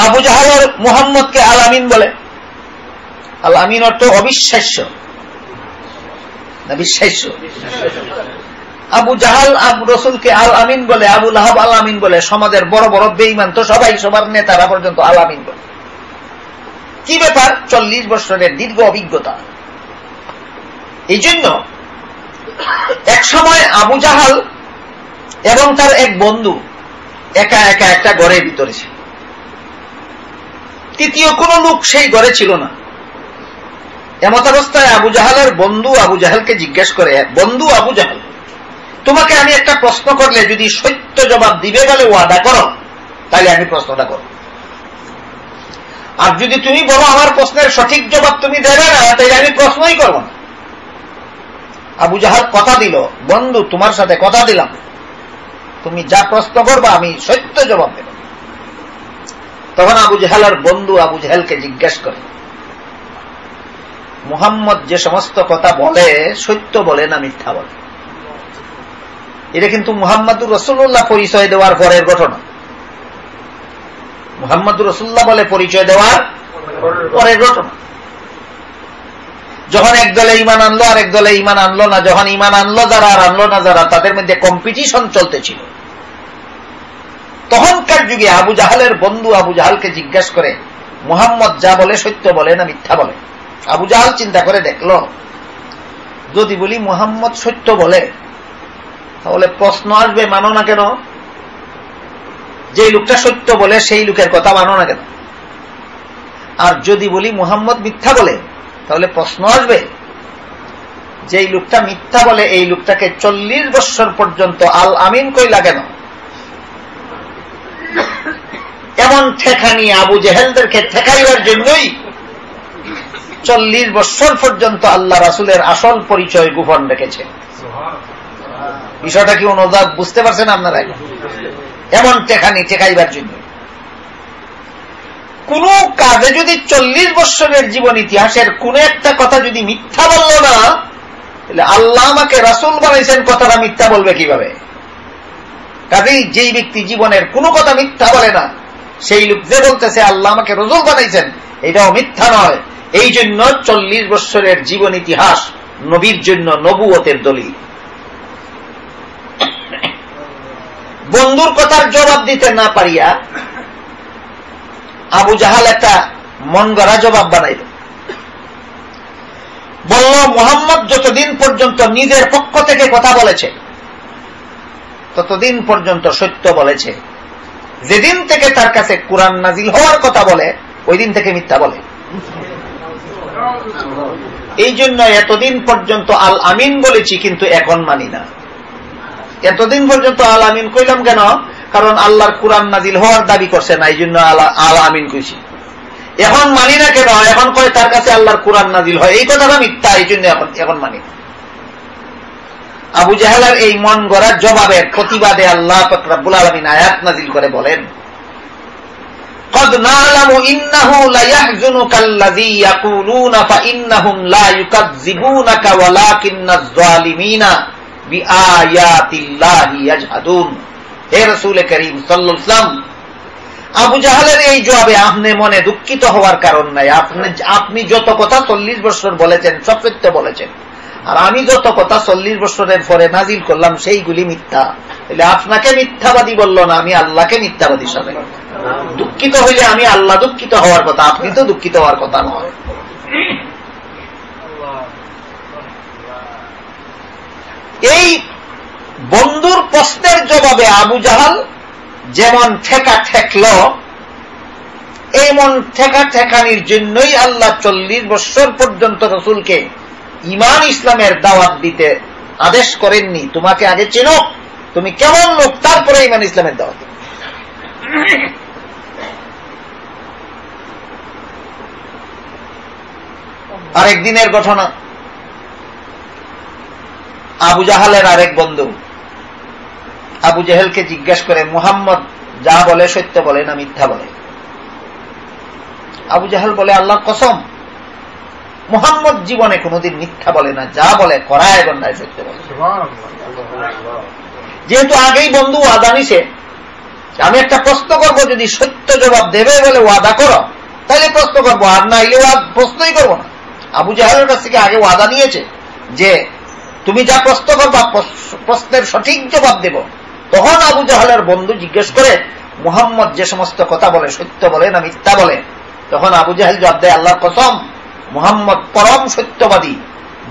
আবু জাহাল মুহাম্মদকে আল আমিন বলে। আল আমিন অর্থ অবিশ্বাস্য না বিশ্বাস্য। আবু জাহাল রাসূলকে আল আমিন বলে, আবু লাহাব আল আমিন বলে, সমাজের বড় বড় বেঈমান তো সবাই, সবার নেতারা পর্যন্ত আল আমিন বলে। কি ব্যাপার? 40 বছরের দীর্ঘ অভিজ্ঞতা। এই জন্য এক সময় আবু জাহাল এবং তার এক বন্ধু একা একা একটা ঘরের ভিতরে ছিল। তৃতীয় কোন লোক সেই ঘরে ছিল না। এমত অবস্থায় আবু জাহালের বন্ধু আবু জাহালকে জিজ্ঞেস করে, বন্ধু আবু জাহাল, তোমাকে আমি একটা প্রশ্ন করলে যদি সত্য জবাব দিবে বলে ওয়াদা করো, তাহলে আমি প্রশ্নটা করব। আর যদি তুমি বলো আমার প্রশ্নের সঠিক জবাব তুমি দেবে না, তাহলে আমি প্রশ্নই করব না। আবু জাহাল কথা দিল, বন্ধু তোমার সাথে কথা দিলাম, তুমি যা প্রশ্ন করবা আমি সত্য জবাব দেব। তখন আবু জাহালের বন্ধু আবু জাহালকে জিজ্ঞেস করে, মুহাম্মদ যে সমস্ত কথা বলে সত্য বলে না মিথ্যা বলে? এটা কিন্তু মুহাম্মাদুর রাসূলুল্লাহ পরিচয় দেওয়ার পরের ঘটনা। মুহাম্মাদুর রাসূলুল্লাহ বলে পরিচয় দেওয়ার পরের ঘটনা। যখন এক দলে ঈমান আনলো আর এক দলে ঈমান আনলো না, যখন ঈমান আনলো যারা আর আনলো না যারা, তাদের মধ্যে কম্পিটিশন চলতেছিল, তখনকার যুগে আবু জাহালের বন্ধু আবু জাহালকে জিজ্ঞাসা করে, মুহাম্মদ যা বলে সত্য বলে না মিথ্যা বলে? আবু জাহাল চিন্তা করে দেখল, যদি বলি মুহাম্মদ সত্য বলে তাহলে প্রশ্ন আসবে, মানো না কেন? যে লোকটা সত্য বলে সেই লোকের কথা মানো না কেন? আর যদি বলি মুহাম্মদ মিথ্যা বলে তাহলে প্রশ্ন আসবে, যে লোকটা মিথ্যা বলে এই লোকটাকে 40 বছর পর্যন্ত আল আমিন কইলা কেন? এমন ঠেকানি আবু জাহেলদেরকে ঠেকাইবার জন্যই 40 বছর পর্যন্ত আল্লাহ রাসূলের আসল পরিচয় গোপন রেখেছে। বিষয়টা কি অনুবাদ বুঝতে পারছেন আপনারা? এমন ঠেকানি ঠেকাইবার জন্য কোন কাজে যদি 40 বছরের জীবন ইতিহাসের কোন একটা কথা যদি মিথ্যা বলল না, তাহলে আল্লাহ আমাকে রাসূল বানাইছেন কথাটা মিথ্যা বলবে কিভাবে? কাজেই যেই ব্যক্তি জীবনের কোনো কথা মিথ্যা বলে না, সেই লোক যে বলতেছে আল্লাহ আমাকে রাসূল বানাইছেন, এটাও মিথ্যা নয়। এই জন্য 40 বছরের জীবন ইতিহাস নবীর জন্য নবুয়তের দলিল। বন্ধুর কথার জবাব দিতে না পারিয়া আবু জাহাল একটা মন গড়া জবাব বানাইল। বলল, মুহাম্মদ যতদিন পর্যন্ত নিজের পক্ষ থেকে কথা বলেছে ততদিন পর্যন্ত সত্য বলেছে, যেদিন থেকে তার কাছে কুরআন নাজিল হওয়ার কথা বলে ওই দিন থেকে মিথ্যা বলে। এই জন্য এতদিন পর্যন্ত আল আমিন বলেছি, কিন্তু এখন মানি না। এতদিন পর্যন্ত আল আমিন কইলাম কেন? কারণ আল্লাহর কুরআন নাজিল হওয়ার দাবি করছে না, এই জন্য আল আমিন কইছি। এখন মানি না কেন? এখন কয় তার কাছে আল্লাহর কুরআন নাজিল হয়, এই কথাটা মিথ্যা, এই জন্য এখন মানি। আবু জাহেলের এই মন গড়ার জবাবের প্রতিবাদে আল্লাহ পাক রব্বুল আলামিন আয়াত নাজিল করে বলেন, قد نعلم إنه ليحزنك الذي يقولون فإنهم لا يكذبونك ولكن الظالمين بآيات الله يجحدون। হে রাসূল করিম সাল্লাল্লাহু আলাইহি ওয়াসাল্লাম, আবু জাহালের এই জবাবে আপনি মনে দুঃখিত হওয়ার কারণ নাই। আপনি যত কথা 40 বছর বলেছেন সব সত্য বলেছেন, আর আমি যত কথা 40 বছরের পরে নাজিল করলাম সেইগুলি মিথ্যা। তাহলে আপনাকে মিথ্যাবাদী বলল না, আমি আল্লাহকে মিথ্যাবাদী সাজে। দুঃখিত হইলে আমি আল্লাহ দুঃখিত হওয়ার কথা, আপনি তো দুঃখিত হওয়ার কথা নয়। এই বন্ধুর প্রশ্নের জবাবে আবু জাহাল যেমন ঠেকা ঠেকল, এমন ঠেকা ঠেকানির জন্যই আল্লাহ 40 বছর পর্যন্ত রসুলকে ঈমান ইসলামের দাওয়াত দিতে আদেশ করেননি। তোমাকে আগে চেনো, তুমি কেমন লোক, তারপরে ঈমান ইসলামের দাওয়াত। আরেক দিনের ঘটনা, আবু জাহালের আরেক বন্ধু আবু জাহেলকে জিজ্ঞাসা করে, মুহাম্মদ যা বলে সত্য বলে না মিথ্যা বলে? আবু জাহেল বলে, আল্লাহর কসম, মুহাম্মদ জীবনে কোনোদিন মিথ্যা বলে না, যা বলে করায় গন্ডায় সত্য বলে। যেহেতু আগেই বন্ধু ওয়াদা নিছে, আমি একটা প্রশ্ন করবো, যদি সত্য জবাব দেবে বলে ওয়াদা করো তাহলে প্রশ্ন করবো, আর না এলে প্রশ্নই করবো না। আবু জাহেলের কাছ থেকে আগে ওয়াদা নিয়েছে যে তুমি যা প্রশ্ন করবা প্রশ্নের সঠিক জবাব দেব। তখন আবু জাহেলের বন্ধু জিজ্ঞেস করে, মুহাম্মদ যে সমস্ত কথা বলে সত্য বলে না মিথ্যা বলে? তখন আবু জাহেল জবাব দেয়, আল্লাহর কসম, মুহাম্মদ পরম সত্যবাদী,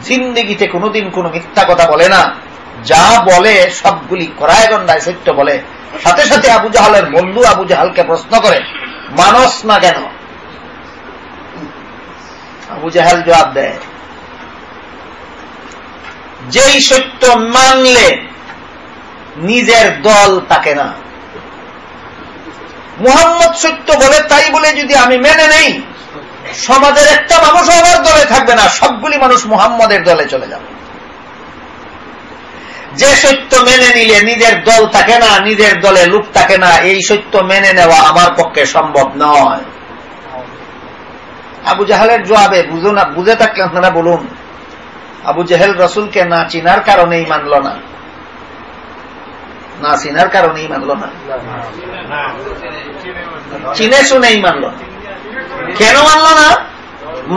জিন্দেগিতে কোনোদিন কোনো মিথ্যা কথা বলে না, যা বলে সবগুলি করায় গন্ডায় সত্য বলে। সাথে সাথে আবু জাহেলের বন্ধু আবু জাহেলকে প্রশ্ন করে, মানস না কেন? আবু জাহেল জবাব দেয়, যেই সত্য মানলে নিজের দল থাকে না। মুহাম্মদ সত্য বলে তাই বলে যদি আমি মেনে নেই, সমাজের একটা মানুষ আমার দলে থাকবে না, সবগুলি মানুষ মুহাম্মদের দলে চলে যাবে। যে সত্য মেনে নিলে নিজের দল থাকে না, নিজের দলে লোক থাকে না, এই সত্য মেনে নেওয়া আমার পক্ষে সম্ভব নয়। আবু জাহেলের জবাবে বুঝে থাকলে আপনারা বলুন, আবু জাহেল রসুলকে না চিনার কারণেই মানল না, না চিনার কারণেই মানল না, চিনে শুনেই মানল না। কেন মানল না?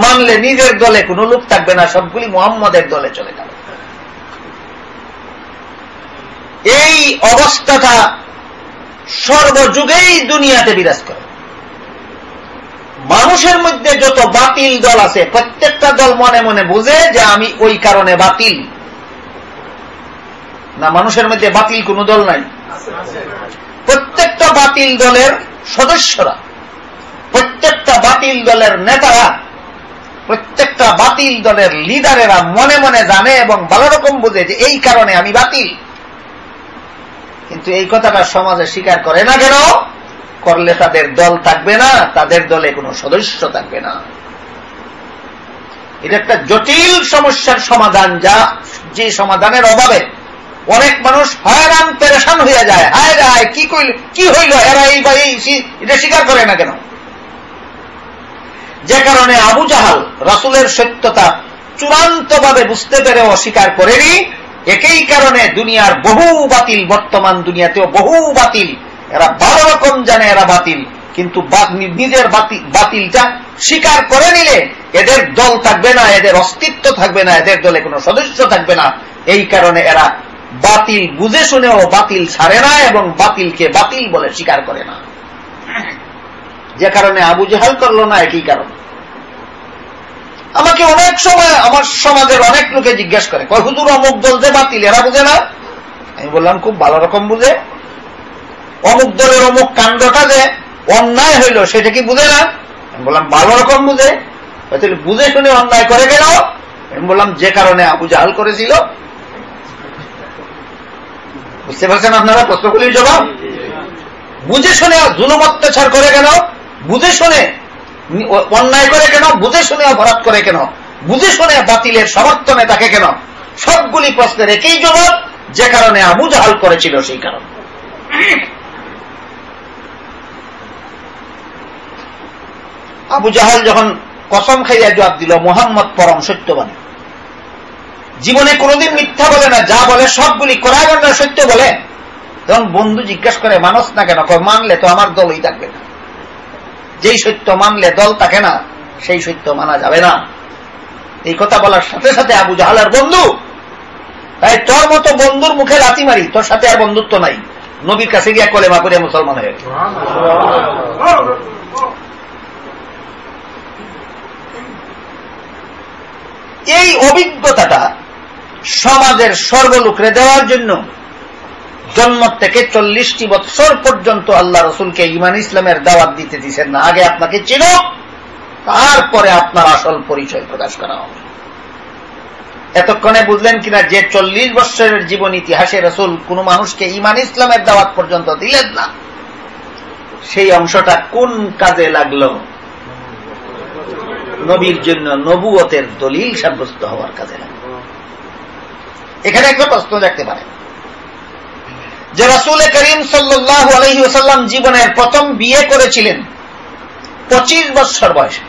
মানলে নিজের দলে কোনো লোক থাকবে না, সবগুলি মুহাম্মদের দলে চলে যাবে। এই অবস্থাটা সর্বযুগেই দুনিয়াতে বিরাজ করে। মানুষের মধ্যে যত বাতিল দল আছে, প্রত্যেকটা দল মনে মনে বুঝে যে আমি ওই কারণে বাতিল। না, মানুষের মধ্যে বাতিল কোন দল নাই। প্রত্যেকটা বাতিল দলের সদস্যরা, প্রত্যেকটা বাতিল দলের নেতারা, প্রত্যেকটা বাতিল দলের লিডারেরা মনে মনে জানে এবং ভালো রকম বুঝে যে এই কারণে আমি বাতিল। কিন্তু এই কথাটা সমাজে স্বীকার করে না কেন? করলে তাদের দল থাকবে না, তাদের দলে কোনো সদস্য থাকবে না। এটা একটা জটিল সমস্যার সমাধান, যে সমাধানের অভাবে অনেক মানুষ হয়রান পেরেশান হয়ে যায়। হায় রে হায়, কি হইল, এরা এই বা এই, এটা স্বীকার করে না কেন? যে কারণে আবু জাহাল রাসূলের সত্যতা চূড়ান্তভাবে বুঝতে পেরে অস্বীকার করেনি। একই কারণে দুনিয়ার বহু বাতিল, বর্তমান দুনিয়াতেও বহু বাতিল, এরা ভালো রকম জানে এরা বাতিল, কিন্তু নিজের বাতিলটা স্বীকার করে নিলে এদের দল থাকবে না, এদের অস্তিত্ব থাকবে না, এদের দলে কোনো সদস্য থাকবে না। এই কারণে এরা বাতিল বুঝে শুনেও বাতিল ছাড়ে না এবং বাতিলকে বাতিল বলে স্বীকার করে না। যে কারণে আবু জাহাল করল না, একই কারণ। আমাকে অনেক সময় আমার সমাজের অনেক লোকে জিজ্ঞাসা করে, কয় হুজুর অমুক দল যে বাতিল, এরা বুঝে না? আমি বললাম খুব ভালো রকম বুঝে। অমুক দলের অমুক কাণ্ডটা যে অন্যায় হইল সেটা কি বুঝে না? আমি বললাম ভালো রকম বুঝে। বুঝে শুনে অন্যায় করে গেল? আমি বললাম যে কারণে আবু জাহাল করেছিল। বুঝতে পারছেন আপনারা প্রশ্নগুলির জবাব? বুঝে শুনে জুলুম অত্যাচার করে কেন? বুঝে শুনে অন্যায় করে কেন? বুঝে শুনে অপরাধ করে কেন? বুঝে শুনে বাতিলের সমর্থনে থাকে কেন? সবগুলি প্রশ্নের একই জবাব, যে কারণে আবু জাহাল করেছিল সেই কারণ। আবু জাহাল যখন কসম খাইয়া জবাব দিল মুহাম্মদ পরম সত্যবাদী, জীবনে কোনদিন মিথ্যা বলে না, যা বলে সবগুলি করাগণ্য সত্য বলে, তখন বন্ধু জিজ্ঞাসা করে মানস না কেন? মানলে তো আমার দলই থাকবে না। যেই সত্য মানলে দল থাকে না সেই সত্য মানা যাবে না। এই কথা বলার সাথে সাথে আবু জাহালের বন্ধু, তাই তোর মতো বন্ধুর মুখে লাথি মারি, তোর সাথে আর বন্ধুত্ব নাই। নবীর কাছে গিয়া কলেমা করে মুসলমান হয়ে গেল। এই অভিজ্ঞতাটা সমাজের সর্বলোকরে দেওয়ার জন্য জন্ম থেকে 40টি বছর পর্যন্ত আল্লাহ রসুলকে ঈমান ইসলামের দাওয়াত দিতে দিচ্ছেন না। আগে আপনাকে চিনো, তারপরে আপনার আসল পরিচয় প্রকাশ করা হবে। এতক্ষণে বুঝলেন কিনা যে 40 বছরের জীবন ইতিহাসে রসুল কোন মানুষকে ঈমান ইসলামের দাওয়াত পর্যন্ত দিলেন না, সেই অংশটা কোন কাজে লাগলো? নবীর জন্য নবুয়তের দলিল সাব্যস্ত হওয়ার কাজে লাগলো। এখানে একটা প্রশ্ন দেখতে পারেন যে রাসূল করিম সাল্লাল্লাহু আলাইহি ওয়াসাল্লাম জীবনের প্রথম বিয়ে করেছিলেন 25 বছর বয়সে।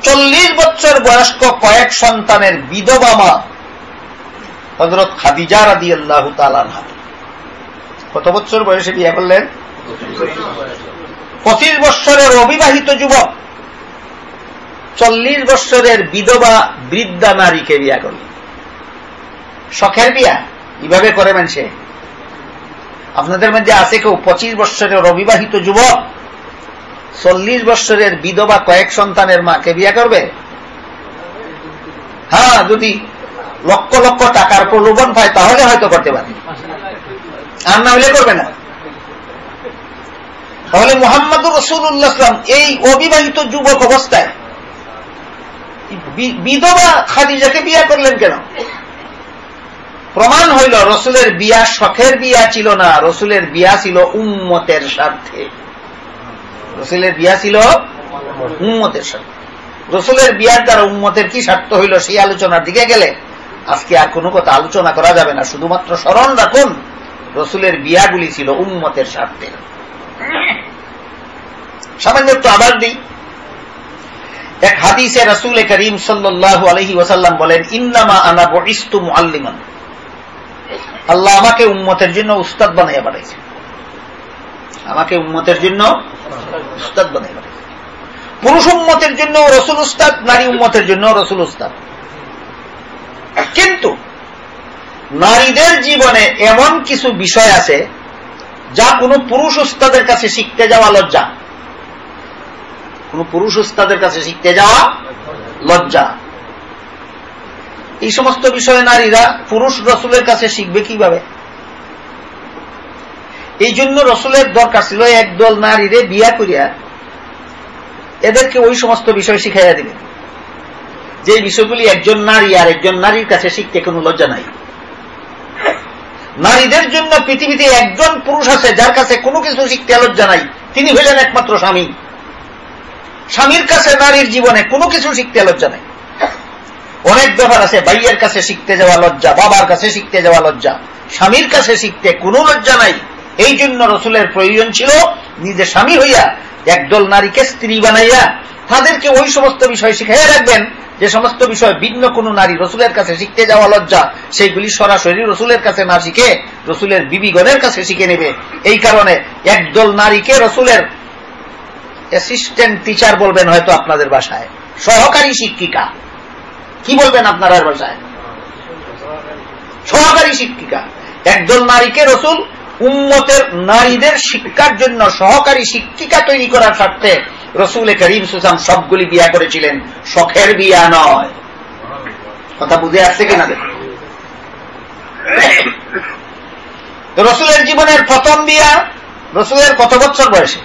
40 বছর বয়স্ক কয়েক সন্তানের বিধবা মা হযরত খাদিজা রাদিয়াল্লাহু তাআলা আনহা কত বছর বয়সে বিয়ে করলেন? 25 বছরের অবিবাহিত যুবক 40 বছরের বিধবা বৃদ্ধা নারীকে বিয়ে করলেন। শখের বিয়া কিভাবে করে মানুষে? আপনাদের মধ্যে আছে কেউ 25 বছরের অবিবাহিত যুবক 40 বছরের বিধবা কয়েক সন্তানের মাকে বিয়ে করবে? হ্যাঁ, যদি লক্ষ লক্ষ টাকার প্রলোভন পায় তাহলে হয়তো করতে পারে, আর না হলে করবে না। তাহলে মুহাম্মদুর রাসূলুল্লাহ সাল্লাল্লাহু আলাইহি ওয়াসাল্লাম এই অবিবাহিত যুবক অবস্থায় বিধবা খাদিজাকে বিয়ে করলেন কেন? প্রমাণ হইল রসুলের বিয়া শখের বিয়া ছিল না, রসুলের বিয়া ছিল উম্মতের স্বার্থে। রসুলের বিয়া ছিল উম্মতের স্বার্থে। রসুলের বিয়ার দ্বারা উম্মতের কি স্বার্থ হইল সেই আলোচনার দিকে গেলে আজকে আর কোনো কথা আলোচনা করা যাবে না। শুধুমাত্র স্মরণ রাখুন রসুলের বিয়াগুলি ছিল উম্মতের স্বার্থে। সামান্য একটু আবার দিই। এক হাদিসে রাসূল করিম সাল্লাল্লাহু আলাইহি ওয়াসাল্লাম বলেন, ইন্নামা আনা বুইসতু মুআল্লিমান, আল্লাহ আমাকে উম্মতের জন্য উস্তাদ বানাইয়া পাঠাইছে। আমাকে উম্মতের জন্য উস্তাদ বানাইয়া পাঠাইছে। পুরুষ উম্মতের জন্য রসুল উস্তাদ, নারী উম্মতের জন্য রসুল উস্তাদ। কিন্তু নারীদের জীবনে এমন কিছু বিষয় আছে যা কোনো পুরুষ উস্তাদের কাছে শিখতে যাওয়া লজ্জা। কোন পুরুষ উস্তাদের কাছে শিখতে যাওয়া লজ্জা। এই সমস্ত বিষয়ে নারীরা পুরুষ রসুলের কাছে শিখবে কিভাবে? এই জন্য রসুলের দরকার ছিল একদল নারীরে বিয়া করিয়া এদেরকে ওই সমস্ত বিষয় শিখাইয়া দিবেন, যে বিষয়গুলি একজন নারী আর একজন নারীর কাছে শিখতে কোনো লজ্জা নাই। নারীদের জন্য পৃথিবীতে একজন পুরুষ আছে যার কাছে কোনো কিছু শিখতে লজ্জা নাই, তিনি হইলেন একমাত্র স্বামী। স্বামীর কাছে নারীর জীবনে কোনো কিছু শিখতে লজ্জা নাই। অনেক ব্যাপার আছে ভাইয়ের কাছে শিখতে যাওয়া লজ্জা, বাবার কাছে শিখতে যাওয়া লজ্জা, স্বামীর কাছে শিখতে কোনো লজ্জা নাই। এই জন্য রসুলের প্রয়োজন ছিল নিজে স্বামী হইয়া একদল নারীকে স্ত্রী বানাইয়া তাদেরকে ওই সমস্ত বিষয় শিখাইয়া রাখবেন যে সমস্ত বিষয় ভিন্ন কোন নারী রসুলের কাছে শিখতে যাওয়া লজ্জা, সেইগুলি সরাসরি রসুলের কাছে না শিখে রসুলের বিবিগণের কাছে শিখে নেবে। এই কারণে একদল নারীকে রসুলের অ্যাসিস্ট্যান্ট টিচার বলবেন হয়তো আপনাদের ভাষায়, সহকারী শিক্ষিকা। কি বলবেন আপনার ভাষায়? সহকারী শিক্ষিকা। একদল নারীকে রসুল উম্মতের নারীদের শিক্ষার জন্য সহকারী শিক্ষিকা তৈরি করার স্বার্থে রসুল করিম সুসাম সবগুলি বিয়া করেছিলেন, শখের বিয়া নয়। কথা বুঝে আসছে কিনা? রসুলের জীবনের প্রথম বিয়া রসুলের কত বছর বয়সে?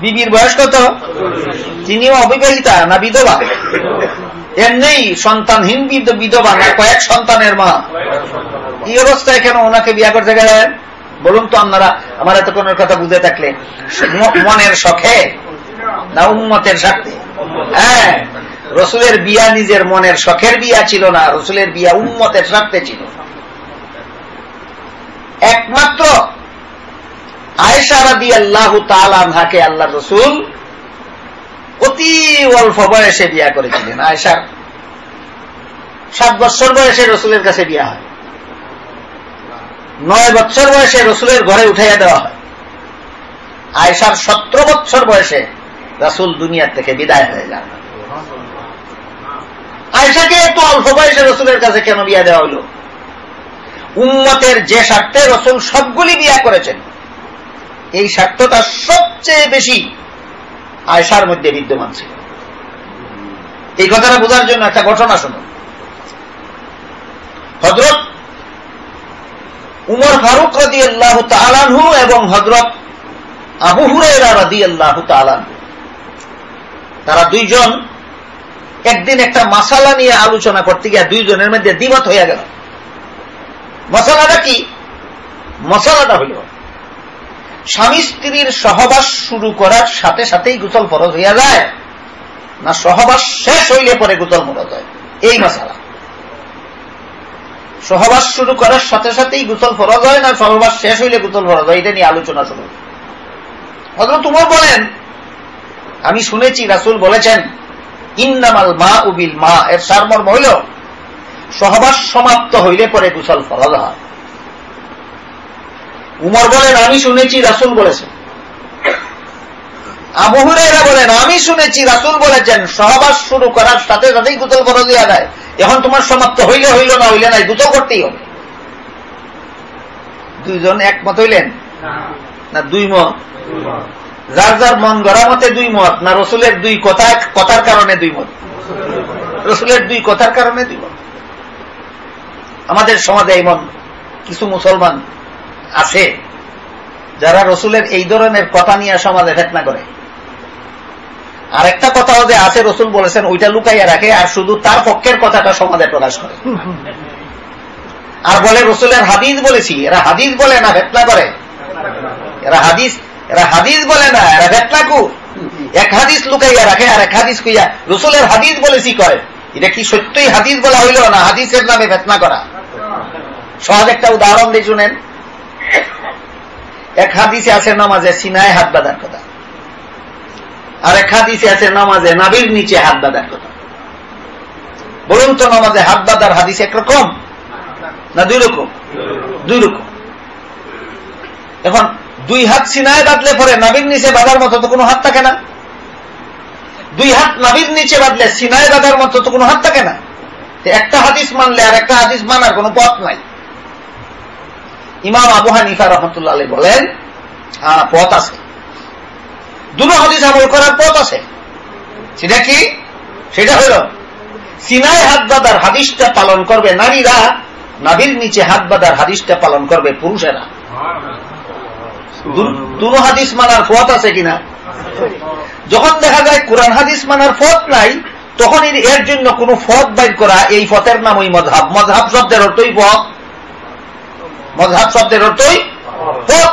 বিবির বয়স কত? তিনিও অবিবাহিতা না বিধবা? এমনি সন্তানহীন বিধবা না কয়েক সন্তানের মা? এই অবস্থায় কেন ওনাকে বিয়া করতে গেলেন বলুন তো আপনারা? আমার এতক্ষণের কথা বুঝে থাকলে মনের শখে না উম্মতের স্বার্থে? হ্যাঁ, রসুলের বিয়া নিজের মনের শখের বিয়া ছিল না, রসুলের বিয়া উম্মতের স্বার্থে ছিল। একমাত্র আয়েশা রাদিয়াল্লাহু তাআলা আনহাকে আল্লাহ রসুল অতি অল্প বয়সে বিয়া করেছিলেন। আয়েশার 7 বছর বয়সে রসুলের কাছে বিয়া হয়, 9 বছর বয়সে রসুলের ঘরে উঠাইয়া দেওয়া হয়। আয়েশার 17 বছর বয়সে রাসূল দুনিয়ার থেকে বিদায় হয়ে যান। আয়েশাকে এত অল্প বয়সে রাসূলের কাছে কেন বিয়া দেওয়া হইল? উম্মতের যে স্বার্থে রাসূল সবগুলি বিয়া করেছেন, এই স্বার্থটা সবচেয়ে বেশি আয়েশার মধ্যে বিদ্যমান ছিল। এই কথাটা বোঝার জন্য একটা ঘটনা শুনুন। হযরত উমর ফারুক রাদিয়াল্লাহু তাআলা আনহু এবং হযরত আবু হুরায়রা রাদিয়াল্লাহু তাআলা আনহু, তারা দুইজন একদিন একটা মাসালা নিয়ে আলোচনা করতে গিয়ে দুইজনের মধ্যে দ্বিমত হয়ে গেল। মাসালাটা কি? মাসালাটা হইল স্বামী স্ত্রীর সহবাস শুরু করার সাথে সাথেই গোসল ফরজ হইয়া যায়, না সহবাস শেষ হইলে পরে গোসল ফরজ হয়। এই মাসালা, সহবাস শুরু করার সাথে সাথেই গোসল ফরজ হয় না সহবাস শেষ হইলে গোসল ফরজ হয়, এটা নিয়ে আলোচনা শুরু। হযরত উমর বলেন, আমি শুনেছি রাসূল বলেছেন ইন্নামাল মাউ বিল মা, এর সারমর্ম হইল সহবাস সমাপ্ত হইলে পরে গোসল ফরজ হয়। উমর বলেন, আমি শুনেছি রাসূল বলেছেন। আবু হুরায়রা বলেন, আমি শুনেছি রাসূল বলেছেন সহবাস শুরু করার সাথে সাথেই গোসল ফরজ হয়ে যায়। এখন তোমার সমাপ্ত হইলে হইল, না হইলে নাই, গোসল করতেই হবে। দুইজন একমত হইলেন না দুই মত? যার যার মন গড়া মতে দুই মত, না রাসূলের দুই কথার কারণে দুই মত? রাসূলের দুই কথার কারণে দুই মত। আমাদের সমাজে এমন কিছু মুসলমান আছে যারা রাসূলের এই ধরনের কথা নিয়ে সমাজে ফিতনা করে। আর একটা কথাও যে আছে রাসূল বলেছেন ওইটা লুকাইয়া রাখে, আর শুধু তার পক্ষের কথাটা সমাজে প্রকাশ করে, আর বলে রাসূলের হাদিস বলেছি। এরা হাদিস বলে না, ফিতনা করে। এরা হাদিস বলে না, এরা ফিতনা কু। এক হাদিস লুকাইয়া রাখে আর এক হাদিস কইয়া রাসূলের হাদিস বলেছি কয়। এটা কি সত্যই হাদিস বলা হইল না হাদিসের নামে ফিতনা করা? সহজ একটা উদাহরণ দিয়ে শুনেন। এক হাদিসে আছে নামাজে সিনায় হাত বাঁধার কথা, আর এক হাদিসে আছে নামাজে নাভির নিচে হাত বাঁধার কথা। বলুন তো নামাজে হাত বাঁধার হাদিস একরকম না দুই রকম? দুই রকম। এখন দুই হাত সিনায় বাঁধলে পরে নাভির নিচে বাঁধার মতো তো কোনো হাত থাকে না। দুই হাত নাভির নিচে বাঁধলে সিনায় বাঁধার মতো তো কোনো হাত থাকে না। একটা হাদিস মানলে আর একটা হাদিস মানার কোনো পথ নাই। ইমাম আবু হানিফা রাহমাতুল্লাহ আলাইহি বলেন, হ্যাঁ পথ আছে, দুটো হাদিস আমল করার পথ আছে। সেটা কি? সেটা হলো সিনায় হাত বাঁধার হাদিসটা পালন করবে নারীরা, নাভির নিচে হাত বাঁধার হাদিসটা পালন করবে পুরুষেরা। দুটো হাদিস মানার পথ আছে কিনা? যখন দেখা যায় কোরআন হাদিস মানার পথ নাই, তখন এর জন্য কোন পথ বাইর করা, এই পথের নাম ওই মযহাব। মযহাব শব্দের অর্থই পথ। মযহাব শব্দের অর্থই পথ।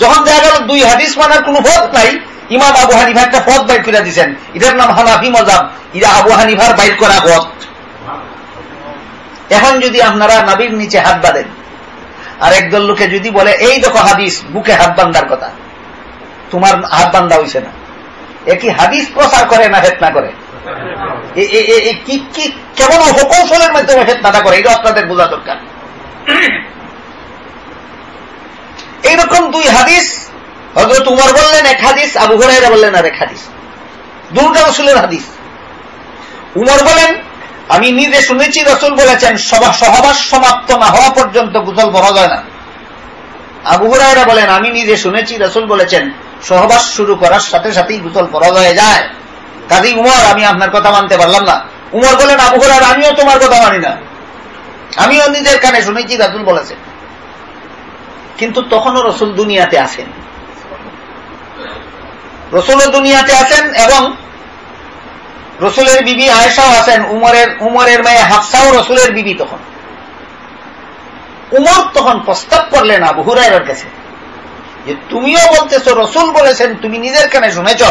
যখন দেখা গেল দুই হাদিস মানার কোন পথ নাই, ইমাম আবু হানিফা একটা পথ বাইর করে দিয়েছেন, এটার নাম হানাফি মযহাব। এটা আবু হানিফার বাইর করা পথ। এখন যদি আপনারা নাভির নিচে হাত বাঁধেন, আর একদল লোকে যদি বলে এই দেখো হাদিস বুকে হাত বান্ধার কথা, তোমার হাত বান্ধা হইছে না, এ কি হাদিস প্রচার করে না ফিতনা করে? কেমন কৌশলের মাধ্যমে ফিতনাটা করে, এটা আপনাদের বোঝা দরকার। এইরকম দুই হাদিস হযরত উমর বললেন এক হাদিস, আবু হুরায়রা বললেন আর এক হাদিস, দুটো রাসূলের হাদিস। উমর বলেন, আমি নিজে শুনেছি রাসূল বলেছেন সহবাস সমাপ্ত না হওয়া পর্যন্ত গোসল ফরজ হয় না। আবু হুরায়রা বলেন, আমি নিজে শুনেছি রাসূল বলেছেন সহবাস শুরু করার সাথে সাথেই গোসল ফরজ হয়ে যায়। কাজী উমর, আমি আপনার কথা মানতে পারলাম না। উমর বলেন, আবু হুরায়রা, আমিও তোমার কথা মানি না, আমিও নিজের কানে শুনেছি রাসূল বলেছেন। কিন্তু তখনও রাসূল দুনিয়াতে আছেন, রাসূলও দুনিয়াতে আছেন এবং রাসূলের বিবি আয়েশাও আছেন, উমরের মেয়ে হাফসাও রাসূলের বিবি। তখন উমর তখন প্রস্তাব করলেন আবু হুরায়রার কাছে যে তুমিও বলতেছো রাসূল বলেছেন, তুমি নিজের কানে শুনেছ,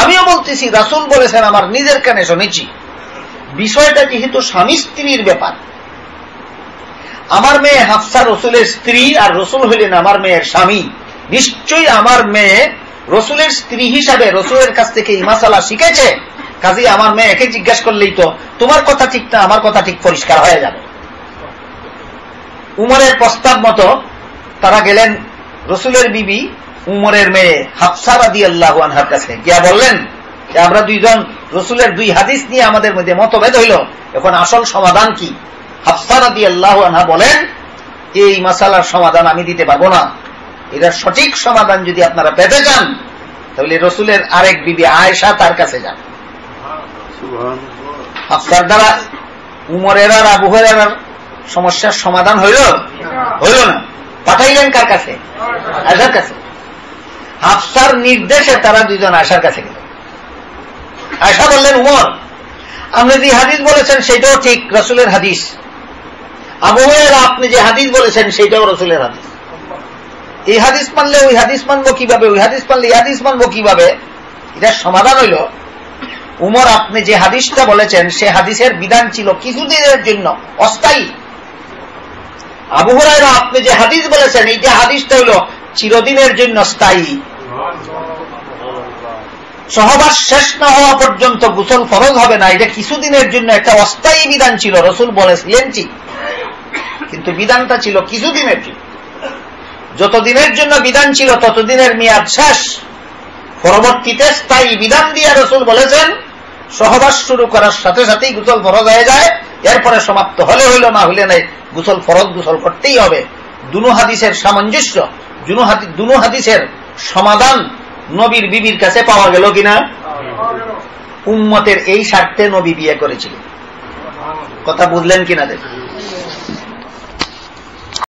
আমিও বলতেছি রাসূল বলেছেন, আমার নিজের কানে শুনেছি। বিষয়টা যেহেতু স্বামী স্ত্রীর ব্যাপার, আমার মেয়ে হাফসা রাসূলের স্ত্রী আর রাসূল হইলেন আমার মেয়ের স্বামী, নিশ্চয়ই আমার মেয়ে রাসূলের স্ত্রী হিসাবে রাসূলের কাছ থেকে এই মাসালা শিখেছে। কাজী আমার মেয়েকে জিজ্ঞাসা করলেই তো তোমার কথা ঠিক না আমার কথা ঠিক পরিষ্কার হয়ে যাবে। উমরের প্রস্তাব মতো তারা গেলেন রাসূলের বিবি উমরের মেয়ে হাফসা রাদিয়াল্লাহু আনহার কাছে গিয়া বললেন যে আমরা দুইজন রসুলের 2 হাদিস নিয়ে আমাদের মধ্যে মতভেদ হইল, এখন আসল সমাধান কি? হাফসা রাদিয়াল্লাহু আনহা বলেন, এই মাসালার সমাধান আমি দিতে পারবো না, এটার সঠিক সমাধান যদি আপনারা পেতে চান তাহলে রসুলের আরেক বিবি আয়েশা তার কাছে যান। হাফসার দ্বারা উমরের আর আবু হুরায়রার সমস্যার সমাধান হইল না? পাঠাইলেন কার কাছে? আয়েশার কাছে। হাফসার নির্দেশে তারা দুইজন আয়েশার কাছে গেল। আয়েশা বললেন, উমর আপনি যে হাদিস বলেছেন সেটাও ঠিক, রসুলের হাদিস। আবু হুরায়রা আপনি যে হাদিস বলেছেন সেটাও রসুলের হাদিস। এই হাদিস মানলে ওই হাদিস মানবো কিভাবে, ওই হাদিস মানলে এই হাদিস মানবো কিভাবে? এটার সমাধান হইল, উমর আপনি যে হাদিসটা বলেছেন সে হাদিসের বিধান ছিল কিছুদিনের জন্য, অস্থায়ী। আবু হুরায়রা আপনি যে হাদিস বলেছেন এই যে হাদিসটা হইল চিরদিনের জন্য স্থায়ী। সহবাস শেষ না হওয়া পর্যন্ত গোসল ফরজ হবে না, এটা কিছুদিনের জন্য একটা অস্থায়ী বিধান ছিল, রসুল বলেছিলেন ঠিক, কিন্তু বিধানটা ছিল কিছুদিনের জন্য। যতদিনের জন্য বিধান ছিল ততদিনের মেয়াদ শেষ, পরবর্তীতে স্থায়ী বিধান দিয়ে রসুল বলেছেন সহবাস শুরু করার সাথে সাথেই গোসল ফরজ হয়ে যায়, এরপরে সমাপ্ত হলে হইল না হইলে নাই, গোসল ফরজ, গোসল করতেই হবে। দুনো হাদিসের সামঞ্জস্য, দুনো হাদিসের সমাধান নবীর বিবির কাছে পাওয়া গেল কিনা? উম্মতের এই স্বার্থে নবী বিয়ে করেছিলেন। কথা বুঝলেন কিনা দেখুন।